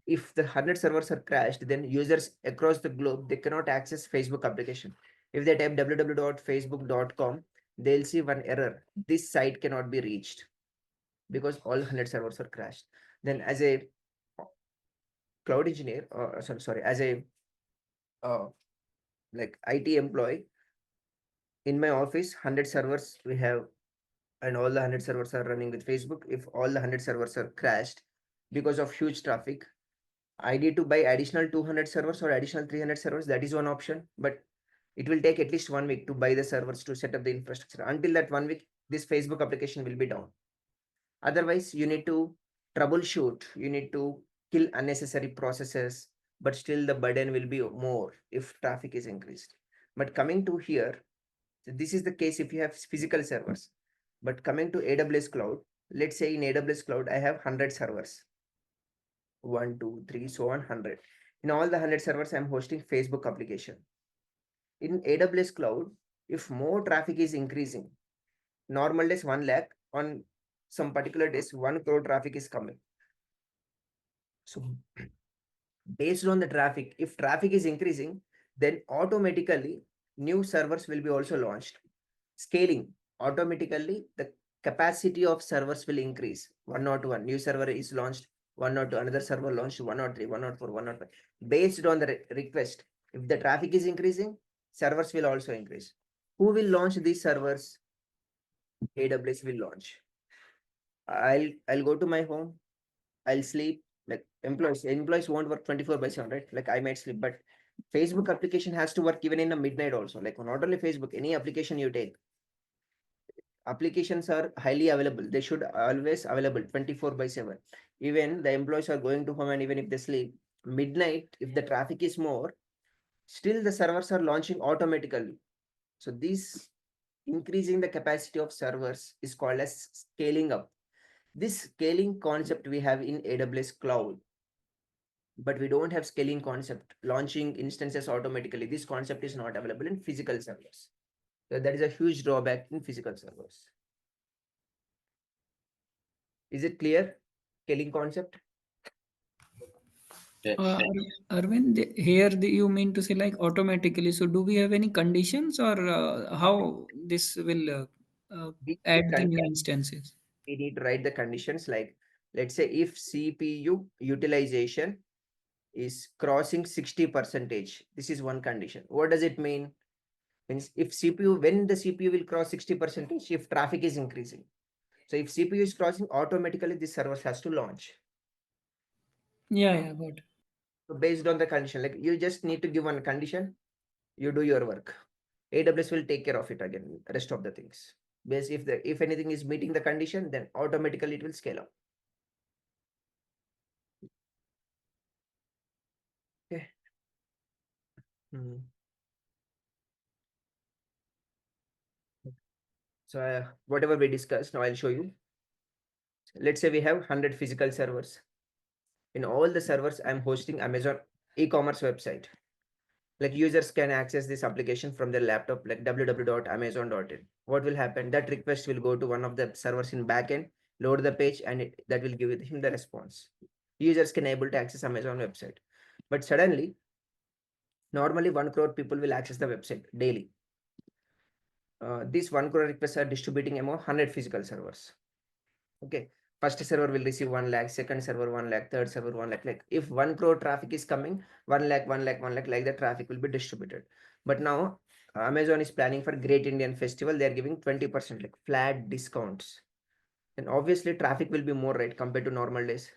If the 100 servers are crashed, then users across the globe, they cannot access Facebook application. If they type www.facebook.com, they'll see one error: this site cannot be reached, because all 100 servers are crashed. Then as a cloud engineer, sorry, as a like IT employee, in my office, 100 servers we have, and all the 100 servers are running with Facebook. If all the 100 servers are crashed because of huge traffic, I need to buy additional 200 servers or additional 300 servers. That is one option, but it will take at least 1 week to buy the servers to set up the infrastructure. Until that 1 week, this Facebook application will be down. Otherwise, you need to troubleshoot, you need to kill unnecessary processes, but still the burden will be more if traffic is increased. But coming to here, so this is the case if you have physical servers. But coming to AWS cloud, let's say in AWS cloud, I have 100 servers. 1, 2, 3, so on 100. In all the 100 servers, I'm hosting Facebook application. In AWS cloud, if more traffic is increasing, normal days 1 lakh, on some particular days 1 crore traffic is coming. So based on the traffic, if traffic is increasing, then automatically new servers will be also launched. Scaling, automatically the capacity of servers will increase. 101 new server is launched, 102 another server launched, 103, 104, 105. Based on the request, if the traffic is increasing, servers will also increase. Who will launch these servers? AWS will launch. I'll go to my home, I'll sleep. Like employees won't work 24/7, right? Like I might sleep, but Facebook application has to work even in the midnight also. Like not only Facebook, any application you take, applications are highly available. They should always available 24/7. Even the employees are going to home, and even if they sleep, midnight, if the traffic is more, still the servers are launching automatically. So this increasing the capacity of servers is called as scaling up. This scaling concept we have in AWS cloud, but we don't have scaling concept, launching instances automatically. This concept is not available in physical servers. So that is a huge drawback in physical servers. Is it clear? Scaling concept? Yes. Arvind, you mean to say like automatically. So do we have any conditions, or how this will add the new instances? We need to write the conditions, like let's say if CPU utilization is crossing 60%, this is one condition. What does it mean? Means if CPU, when the CPU will cross 60%, if traffic is increasing. So if CPU is crossing, automatically this server has to launch. Yeah, got it. So based on the condition, like you just need to give one condition, you do your work. AWS will take care of it again, rest of the things. Because if anything is meeting the condition, then automatically it will scale up. Okay. So whatever we discussed, now I'll show you. Let's say we have 100 physical servers. In all the servers, I'm hosting Amazon e-commerce website. Like users can access this application from their laptop, like www.amazon.in. What will happen? That request will go to one of the servers in backend, load the page, and that will give him the response. Users can able to access Amazon website. But suddenly, normally 1 crore people will access the website daily. These 1 crore requests are distributing among 100 physical servers. Okay. First server will receive 1 lakh, second server 1 lakh, third server 1 lakh. Like if 1 crore traffic is coming, 1 lakh, 1 lakh, 1 lakh, like the traffic will be distributed. But now Amazon is planning for Great Indian Festival. They are giving 20% like flat discounts. And obviously traffic will be more, right, compared to normal days.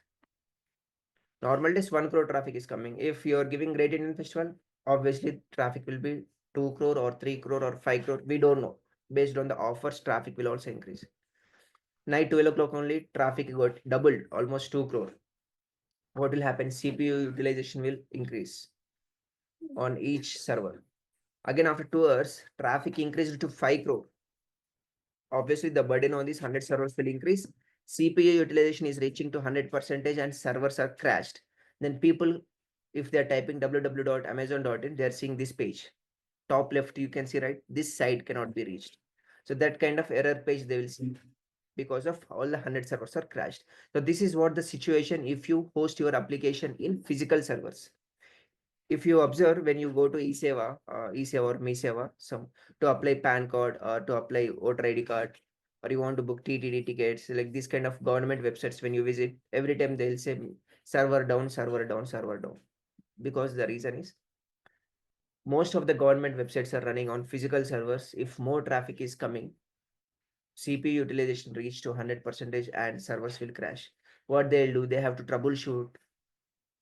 Normal days 1 crore traffic is coming. If you're giving Great Indian Festival, obviously traffic will be 2 crore or 3 crore or 5 crore. We don't know. Based on the offers, traffic will also increase. Night 12 o'clock only, traffic got doubled, almost 2 crore. What will happen? CPU utilization will increase on each server. Again, after 2 hours, traffic increased to 5 crore. Obviously, the burden on these 100 servers will increase. CPU utilization is reaching to 100% and servers are crashed. Then people, if they're typing www.amazon.in, they're seeing this page. Top left, you can see, right? This site cannot be reached. So that kind of error page they will see because of all the 100 servers are crashed. So this is what the situation if you host your application in physical servers. If you observe when you go to eSeva or MeSeva, to apply PAN card or to apply voter ID card, or you want to book TTD tickets, like this kind of government websites, when you visit, every time they'll say server down, server down, server down. Because the reason is most of the government websites are running on physical servers. If more traffic is coming, CPU utilization reach to 100% and servers will crash. What they'll do, they have to troubleshoot,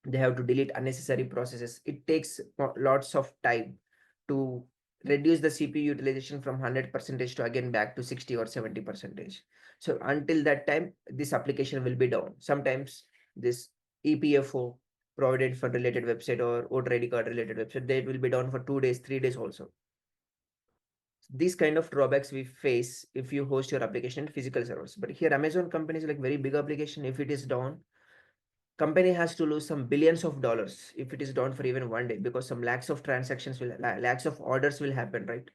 they have to delete unnecessary processes. It takes lots of time to reduce the CPU utilization from 100% to again back to 60 or 70%. So until that time, this application will be down. Sometimes this EPFO, provided for related website, or voter ID card related website, they will be down for 2 days, 3 days also. These kind of drawbacks we face if you host your application in physical servers. But here Amazon company is like very big application. If it is down, company has to lose some billions of dollars if it is down for even one day, because some lakhs of transactions will, lakhs of orders will happen, right?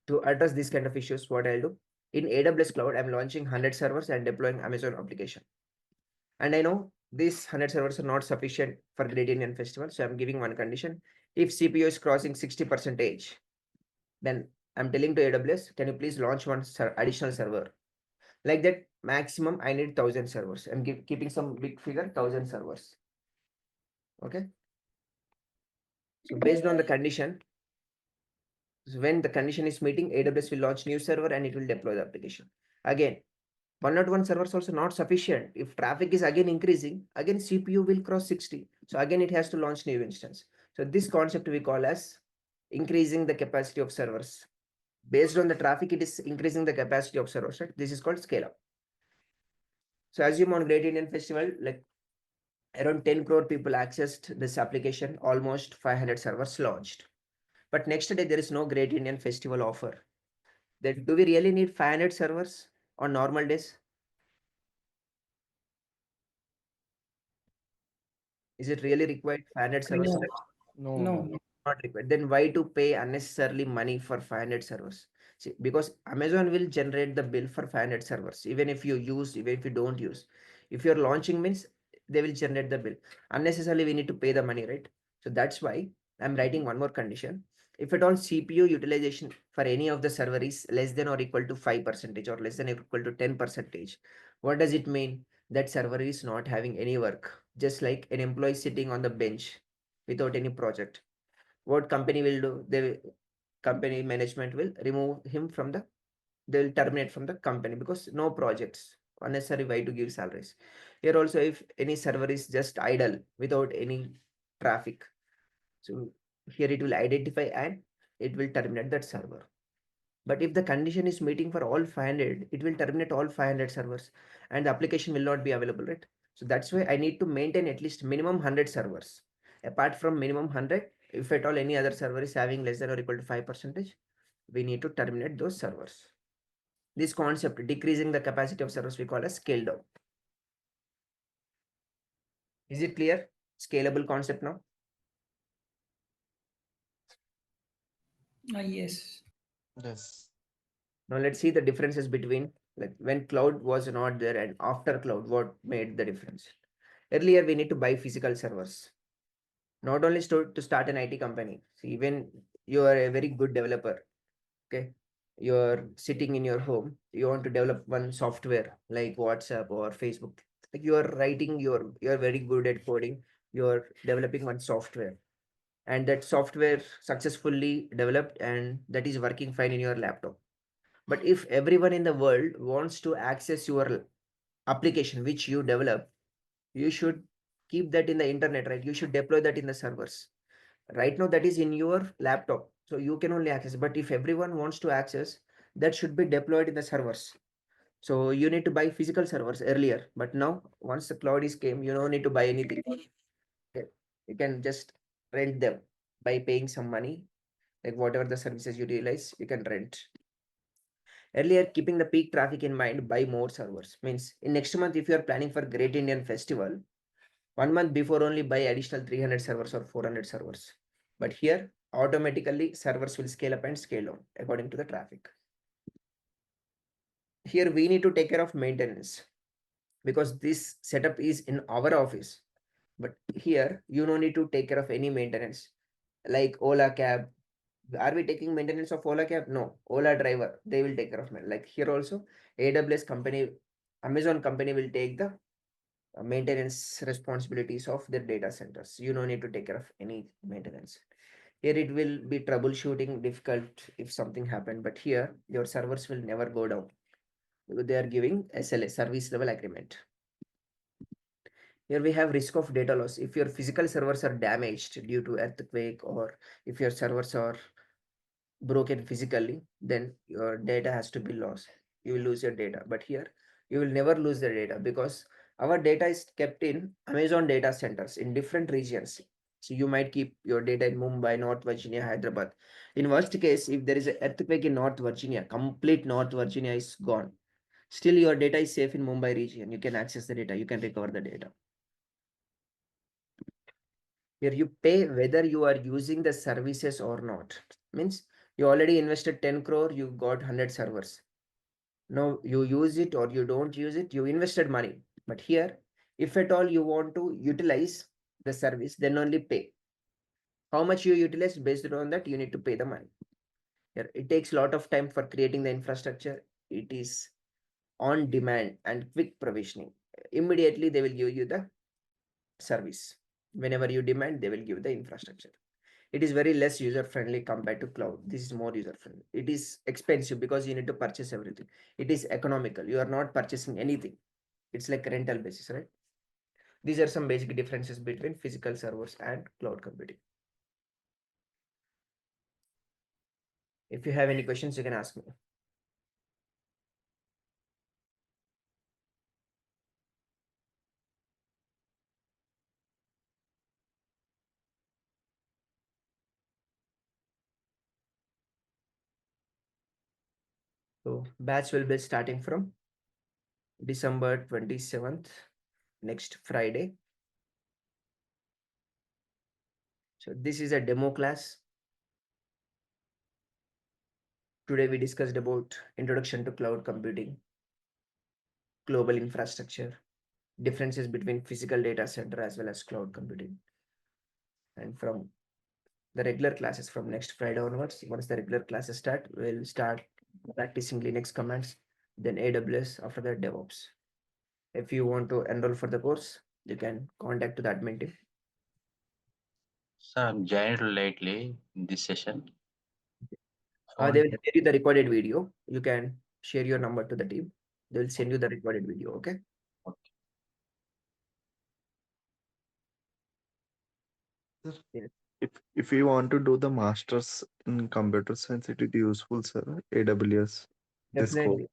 To address these kind of issues, what I'll do, in AWS cloud, I'm launching 100 servers and deploying Amazon application. And I know these 100 servers are not sufficient for Great Indian Festival. So I'm giving one condition. If CPU is crossing 60%, then I'm telling to AWS, can you please launch one additional server? Like that, maximum I need 1000 servers. I'm keeping some big figure, 1000 servers. Okay. So based on the condition, so when the condition is meeting, AWS will launch new server and it will deploy the application. Again, 101 servers also not sufficient. If traffic is again increasing, again CPU will cross 60. So again, it has to launch new instance. So this concept we call as increasing the capacity of servers. Based on the traffic, it is increasing the capacity of servers, right? This is called scale up. So assume on Great Indian Festival, like around 10 crore people accessed this application, almost 500 servers launched. But next day, there is no Great Indian Festival offer. Then do we really need 500 servers on normal days? Is it really required 500 servers? No. Not required. Then why to pay unnecessarily money for 500 servers? See, because Amazon will generate the bill for 500 servers, even if you use, even if you don't use. If you're launching means they will generate the bill. Unnecessarily, we need to pay the money, right? So that's why I'm writing one more condition. If at all CPU utilization for any of the server is less than or equal to 5% or less than or equal to 10%, what does it mean? That server is not having any work, just like an employee sitting on the bench without any project. What company will do? Company management will remove him from the, they will terminate from the company because no projects, unnecessary why to give salaries. Here also, if any server is just idle without any traffic, so here it will identify and it will terminate that server. But if the condition is meeting for all 500, it will terminate all 500 servers and the application will not be available, right? So that's why I need to maintain at least minimum 100 servers. Apart from minimum 100, if at all any other server is having less than or equal to 5%, we need to terminate those servers. This concept, decreasing the capacity of servers, we call as scale down. Is it clear? Scalable concept now? Yes. Yes. Now let's see the differences between like when cloud was not there and after cloud, what made the difference. Earlier, we need to buy physical servers. Not only to start an IT company. See, when you are a very good developer, okay, you're sitting in your home, you want to develop one software like WhatsApp or Facebook. Like you are writing, you're very good at coding, you're developing one software, and that software successfully developed and that is working fine in your laptop. But if everyone in the world wants to access your application which you develop, you should keep that in the internet, right? You should deploy that in the servers. Right now, that is in your laptop, so you can only access. But if everyone wants to access, that should be deployed in the servers. So you need to buy physical servers earlier. But now, once the cloud is came, you don't need to buy anything. Okay. You can just rent them by paying some money, like whatever the services you realize, you can rent. Earlier, keeping the peak traffic in mind, buy more servers. Means in next month, if you are planning for Great Indian Festival, 1 month before only buy additional 300 servers or 400 servers. But here, automatically servers will scale up and scale down according to the traffic. Here we need to take care of maintenance because this setup is in our office. But here you don't need to take care of any maintenance like Ola cab. Are we taking maintenance of Ola cab? No. Ola driver, they will take care of it. Like here also, AWS company, Amazon company will take the maintenance responsibilities of their data centers. You don't need to take care of any maintenance. Here it will be troubleshooting difficult if something happened, but here your servers will never go down. They are giving SLA, service level agreement. Here we have risk of data loss. If your physical servers are damaged due to earthquake or if your servers are broken physically, then your data has to be lost. You will lose your data. But here you will never lose the data because our data is kept in Amazon data centers in different regions. So you might keep your data in Mumbai, North Virginia, Hyderabad. In worst case, if there is an earthquake in North Virginia, complete North Virginia is gone. Still, your data is safe in Mumbai region. You can access the data. You can recover the data. Here you pay whether you are using the services or not. Means you already invested 10 crore, you got 100 servers. Now you use it or you don't use it, you invested money. But here, if at all you want to utilize the service, then only pay. How much you utilize, based on that, you need to pay the money. Here, it takes a lot of time for creating the infrastructure. It is on demand and quick provisioning. Immediately they will give you the service. Whenever you demand, they will give the infrastructure. It is very less user friendly compared to cloud. This is more user friendly. It is expensive because you need to purchase everything. It is economical. You are not purchasing anything. It's like a rental basis, right? These are some basic differences between physical servers and cloud computing. If you have any questions, you can ask me. So batch will be starting from December 27th, next Friday. So this is a demo class. Today we discussed about introduction to cloud computing, global infrastructure, differences between physical data center as well as cloud computing. And from the regular classes from next Friday onwards, once the regular classes start, we'll start practicing Linux commands, then AWS, after that DevOps. If you want to enroll for the course, you can contact to the admin team. So I'm joined lately in this session. They will share you the recorded video. You can share your number to the team. They will send you the recorded video. Okay. Sir, Yes. if you want to do the masters in computer science, it is useful, sir. AWS, this course. Definitely.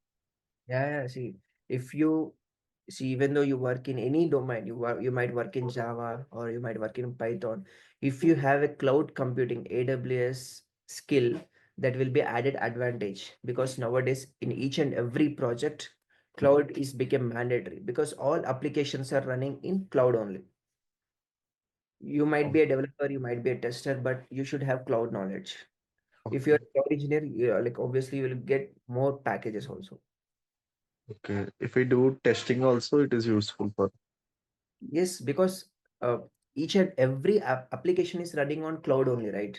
Yeah. See, if you see, even though you work in any domain, you might work in Java or you might work in Python. If you have a cloud computing AWS skill, that will be added advantage, because nowadays in each and every project, cloud is become mandatory because all applications are running in cloud only. You might be a developer, you might be a tester, but you should have cloud knowledge. If you're a cloud engineer, like obviously you will get more packages also. Okay. If we do testing also, it is useful for. Yes, because uh, each and every application is running on cloud only, right?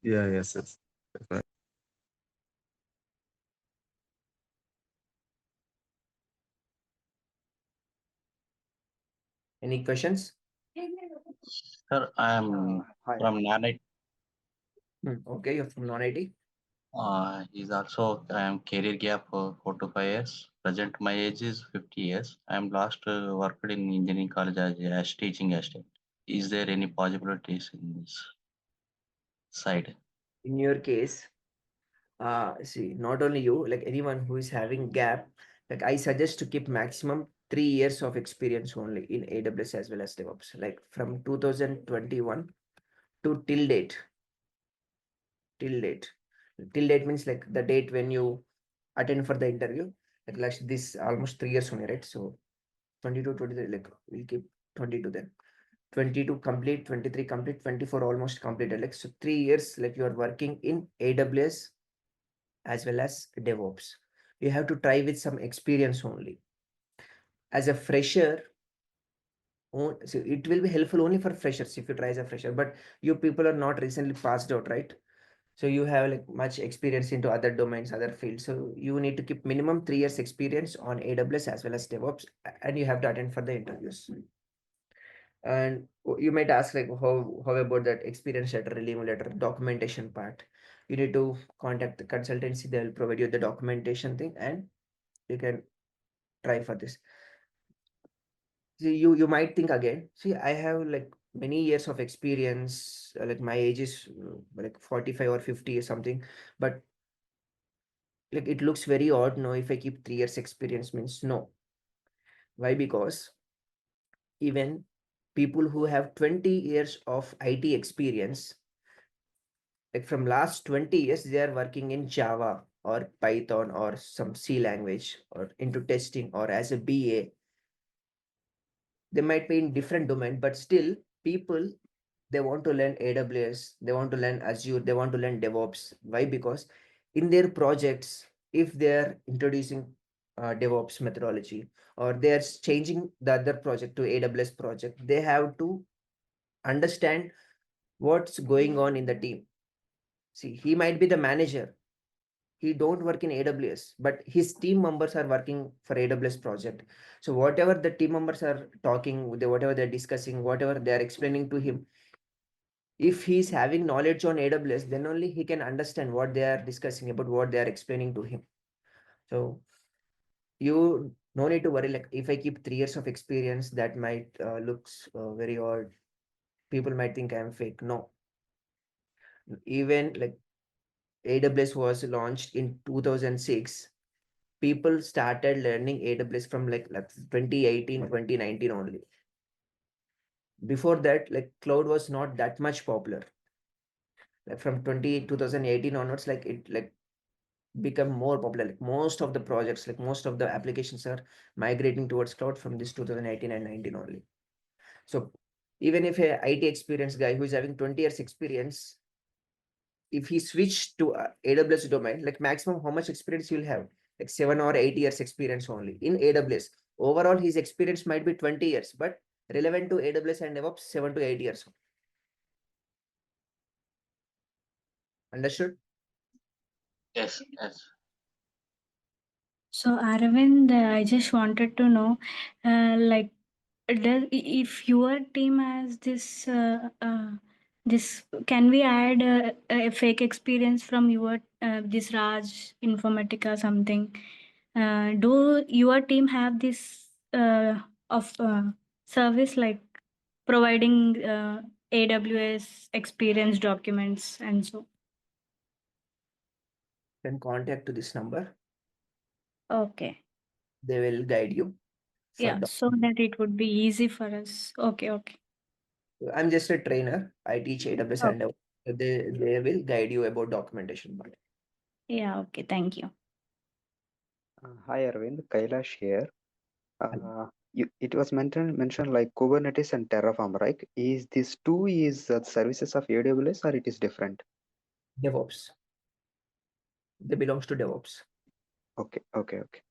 Yeah, yes. Definitely. Any questions? Sir, I am Hi. from Nanite. Okay, you're from non-IT. Is also I am career gap for 4 to 5 years. Present my age is 50 years. I am last worked in engineering college as teaching assistant. Is there any possibilities in this side? In your case, see, not only you, like anyone who is having gap, like I suggest to keep maximum 3 years of experience only in AWS as well as DevOps, like from 2021 to till date. Till date. Till date means like the date when you attend for the interview. Like this almost 3 years only, right? So 22, 23, like we'll keep 22 then. 22 complete, 23 complete, 24 almost completed. Like so 3 years, like you are working in AWS as well as DevOps. You have to try with some experience only. As a fresher, so it will be helpful only for freshers if you try as a fresher, but you people are not recently passed out, right? So you have like much experience into other domains, other fields. So you need to keep minimum 3 years experience on AWS as well as DevOps, and you have to attend for the interviews. And you might ask like, how about that experience letter, relief letter, documentation part? You need to contact the consultancy. They'll provide you the documentation thing, and you can try for this. See, you might think again. See, I have like many years of experience. Like my age is like 45 or 50 or something, but like it looks very odd. No, if I keep 3 years experience means no. Why? Because even people who have 20 years of IT experience, like from last 20 years, they are working in Java or Python or some C language or into testing or as a BA. They might be in different domain, but still people they want to learn AWS, they want to learn Azure, they want to learn DevOps. Why? Because in their projects, if they are introducing DevOps methodology, or they are changing the other project to AWS project, they have to understand what's going on in the team. See, he might be the manager. He don't work in AWS, but his team members are working for AWS project. So whatever the team members are talking, whatever they're discussing, whatever they're explaining to him, if he's having knowledge on AWS, then only he can understand what they are discussing about, what they are explaining to him. So you no need to worry, like if I keep 3 years of experience, that might looks very odd. People might think I'm fake. No, even like AWS was launched in 2006. People started learning AWS from like 2018, 2019 only. Before that, like cloud was not that much popular. Like from 2018 onwards, like it like become more popular. Like most of the projects, like most of the applications are migrating towards cloud from this 2018 and 19 only. So even if a IT experienced guy who is having 20 years experience, if he switched to AWS domain, like maximum how much experience you'll have? Like 7 or 8 years experience only in AWS. Overall, his experience might be 20 years, but relevant to AWS and DevOps, 7 to 8 years. Understood? Yes, yes. So Aravind, I just wanted to know, like, if your team has this, can we add a fake experience from your this Raj Informatica something? Do your team have this of service, like providing AWS experience documents and so? Then contact to this number. Okay. They will guide you. Yeah, so that it would be easy for us. Okay, okay. I'm just a trainer. I teach AWS and DevOps. So they will guide you about documentation part. Yeah, okay, thank you. Hi Arvind, Kailash here. It was mentioned like Kubernetes and Terraform, right? Is these two services of AWS or it is different? DevOps. They belongs to DevOps. Okay, okay, okay.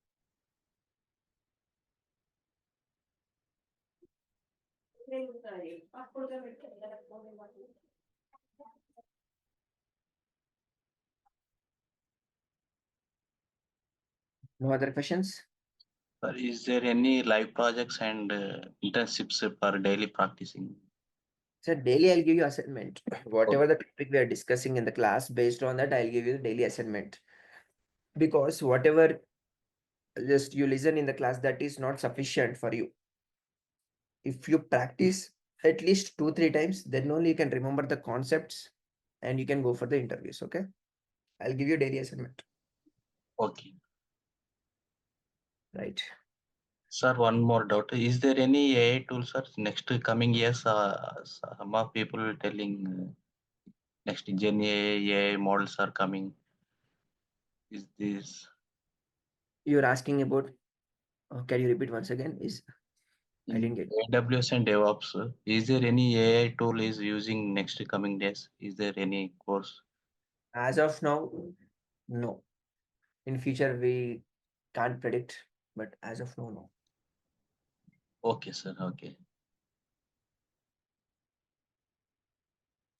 No other questions? Sir, is there any live projects and internships for daily practicing? So daily I'll give you assignment. Whatever the topic we are discussing in the class, based on that, I'll give you the daily assignment. Because whatever just you listen in the class, that is not sufficient for you. If you practice at least 2-3 times, then only you can remember the concepts and you can go for the interviews. Okay. I'll give you daily assignment. Okay. Right. Sir, one more doubt. Is there any AI tool, sir, next coming years? Some of people telling next Gen AI models are coming. Is this? You're asking about, can you repeat once again? I didn't get it. AWS and DevOps. Is there any AI tool is using next coming days? Is there any course? As of now, no. In future, we can't predict, but as of now, no. Okay, sir. Okay.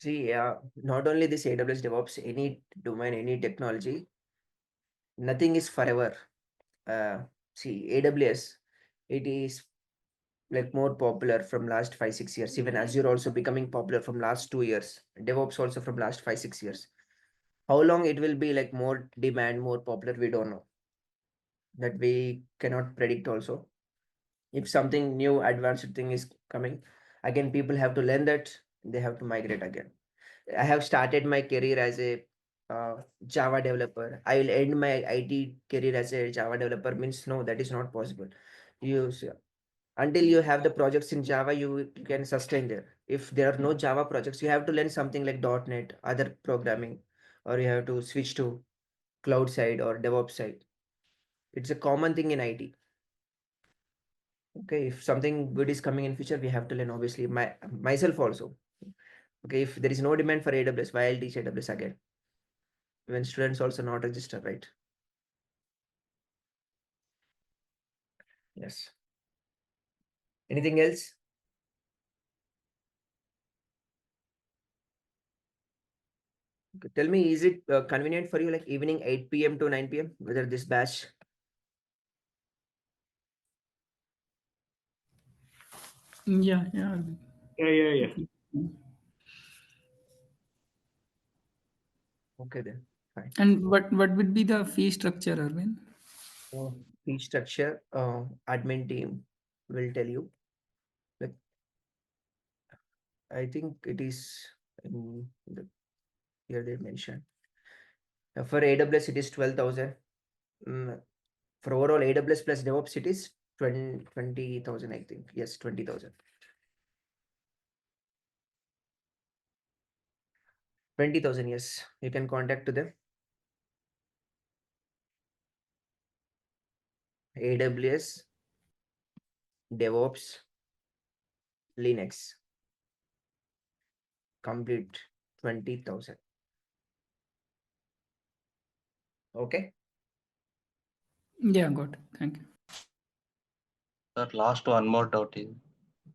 See, not only this AWS DevOps, any domain, any technology, nothing is forever. See, AWS, it is like more popular from last 5-6 years. Even Azure also becoming popular from last 2 years. DevOps also from last 5-6 years. How long it will be like more demand, more popular, we don't know. That we cannot predict also. If something new, advanced thing is coming, again, people have to learn that, they have to migrate again. I have started my career as a Java developer. I will end my IT career as a Java developer, means no, that is not possible. Until you have the projects in Java, you can sustain there. If there are no Java projects, you have to learn something like .NET, other programming, or you have to switch to cloud side or DevOps side. It's a common thing in IT. Okay, if something good is coming in future, we have to learn, obviously, myself also. Okay, if there is no demand for AWS, why I'll teach AWS again? When students also not register, right? Yes. Anything else? Okay, tell me, is it convenient for you like evening 8 p.m. to 9 p.m. whether this batch? Yeah. Yeah. Okay then, fine. And what would be the fee structure, Arvind? Fee structure, admin team will tell you. Like, I think it is in the here they mentioned. For AWS, it is 12,000. For overall AWS plus DevOps, it is 20,000, I think. Yes, 20,000. 20,000, yes. You can contact to them. AWS, DevOps, Linux. Complete 20,000. Okay. Yeah, got it. Thank you. Sir, last one more doubt is,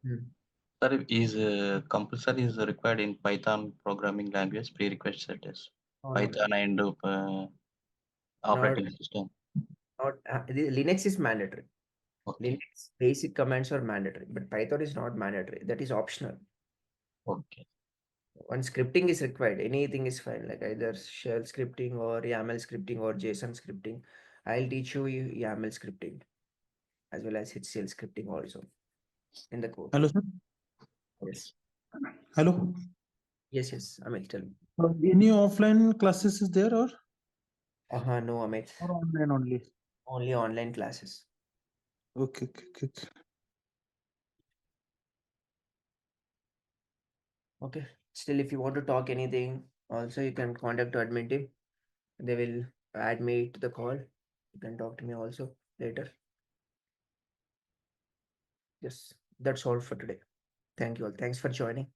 Hmm. sir, is compulsory is required in Python programming language prerequisite status? Oh, Python and operating system. the Linux is mandatory. Okay. Linux basic commands are mandatory, but Python is not mandatory. That is optional. Okay. When scripting is required, anything is fine, like either shell scripting or YAML scripting or JSON scripting. I'll teach you YAML scripting as well as HCL scripting also in the code. Hello, sir. Yes. Hello. Yes. Amit, tell me. Any offline classes is there or No, Amit. online only? Only online classes. Okay. Okay. Still, if you want to talk anything, also you can contact the admin team. They will add me to the call. You can talk to me also later. Yes, that's all for today. Thank you all. Thanks for joining.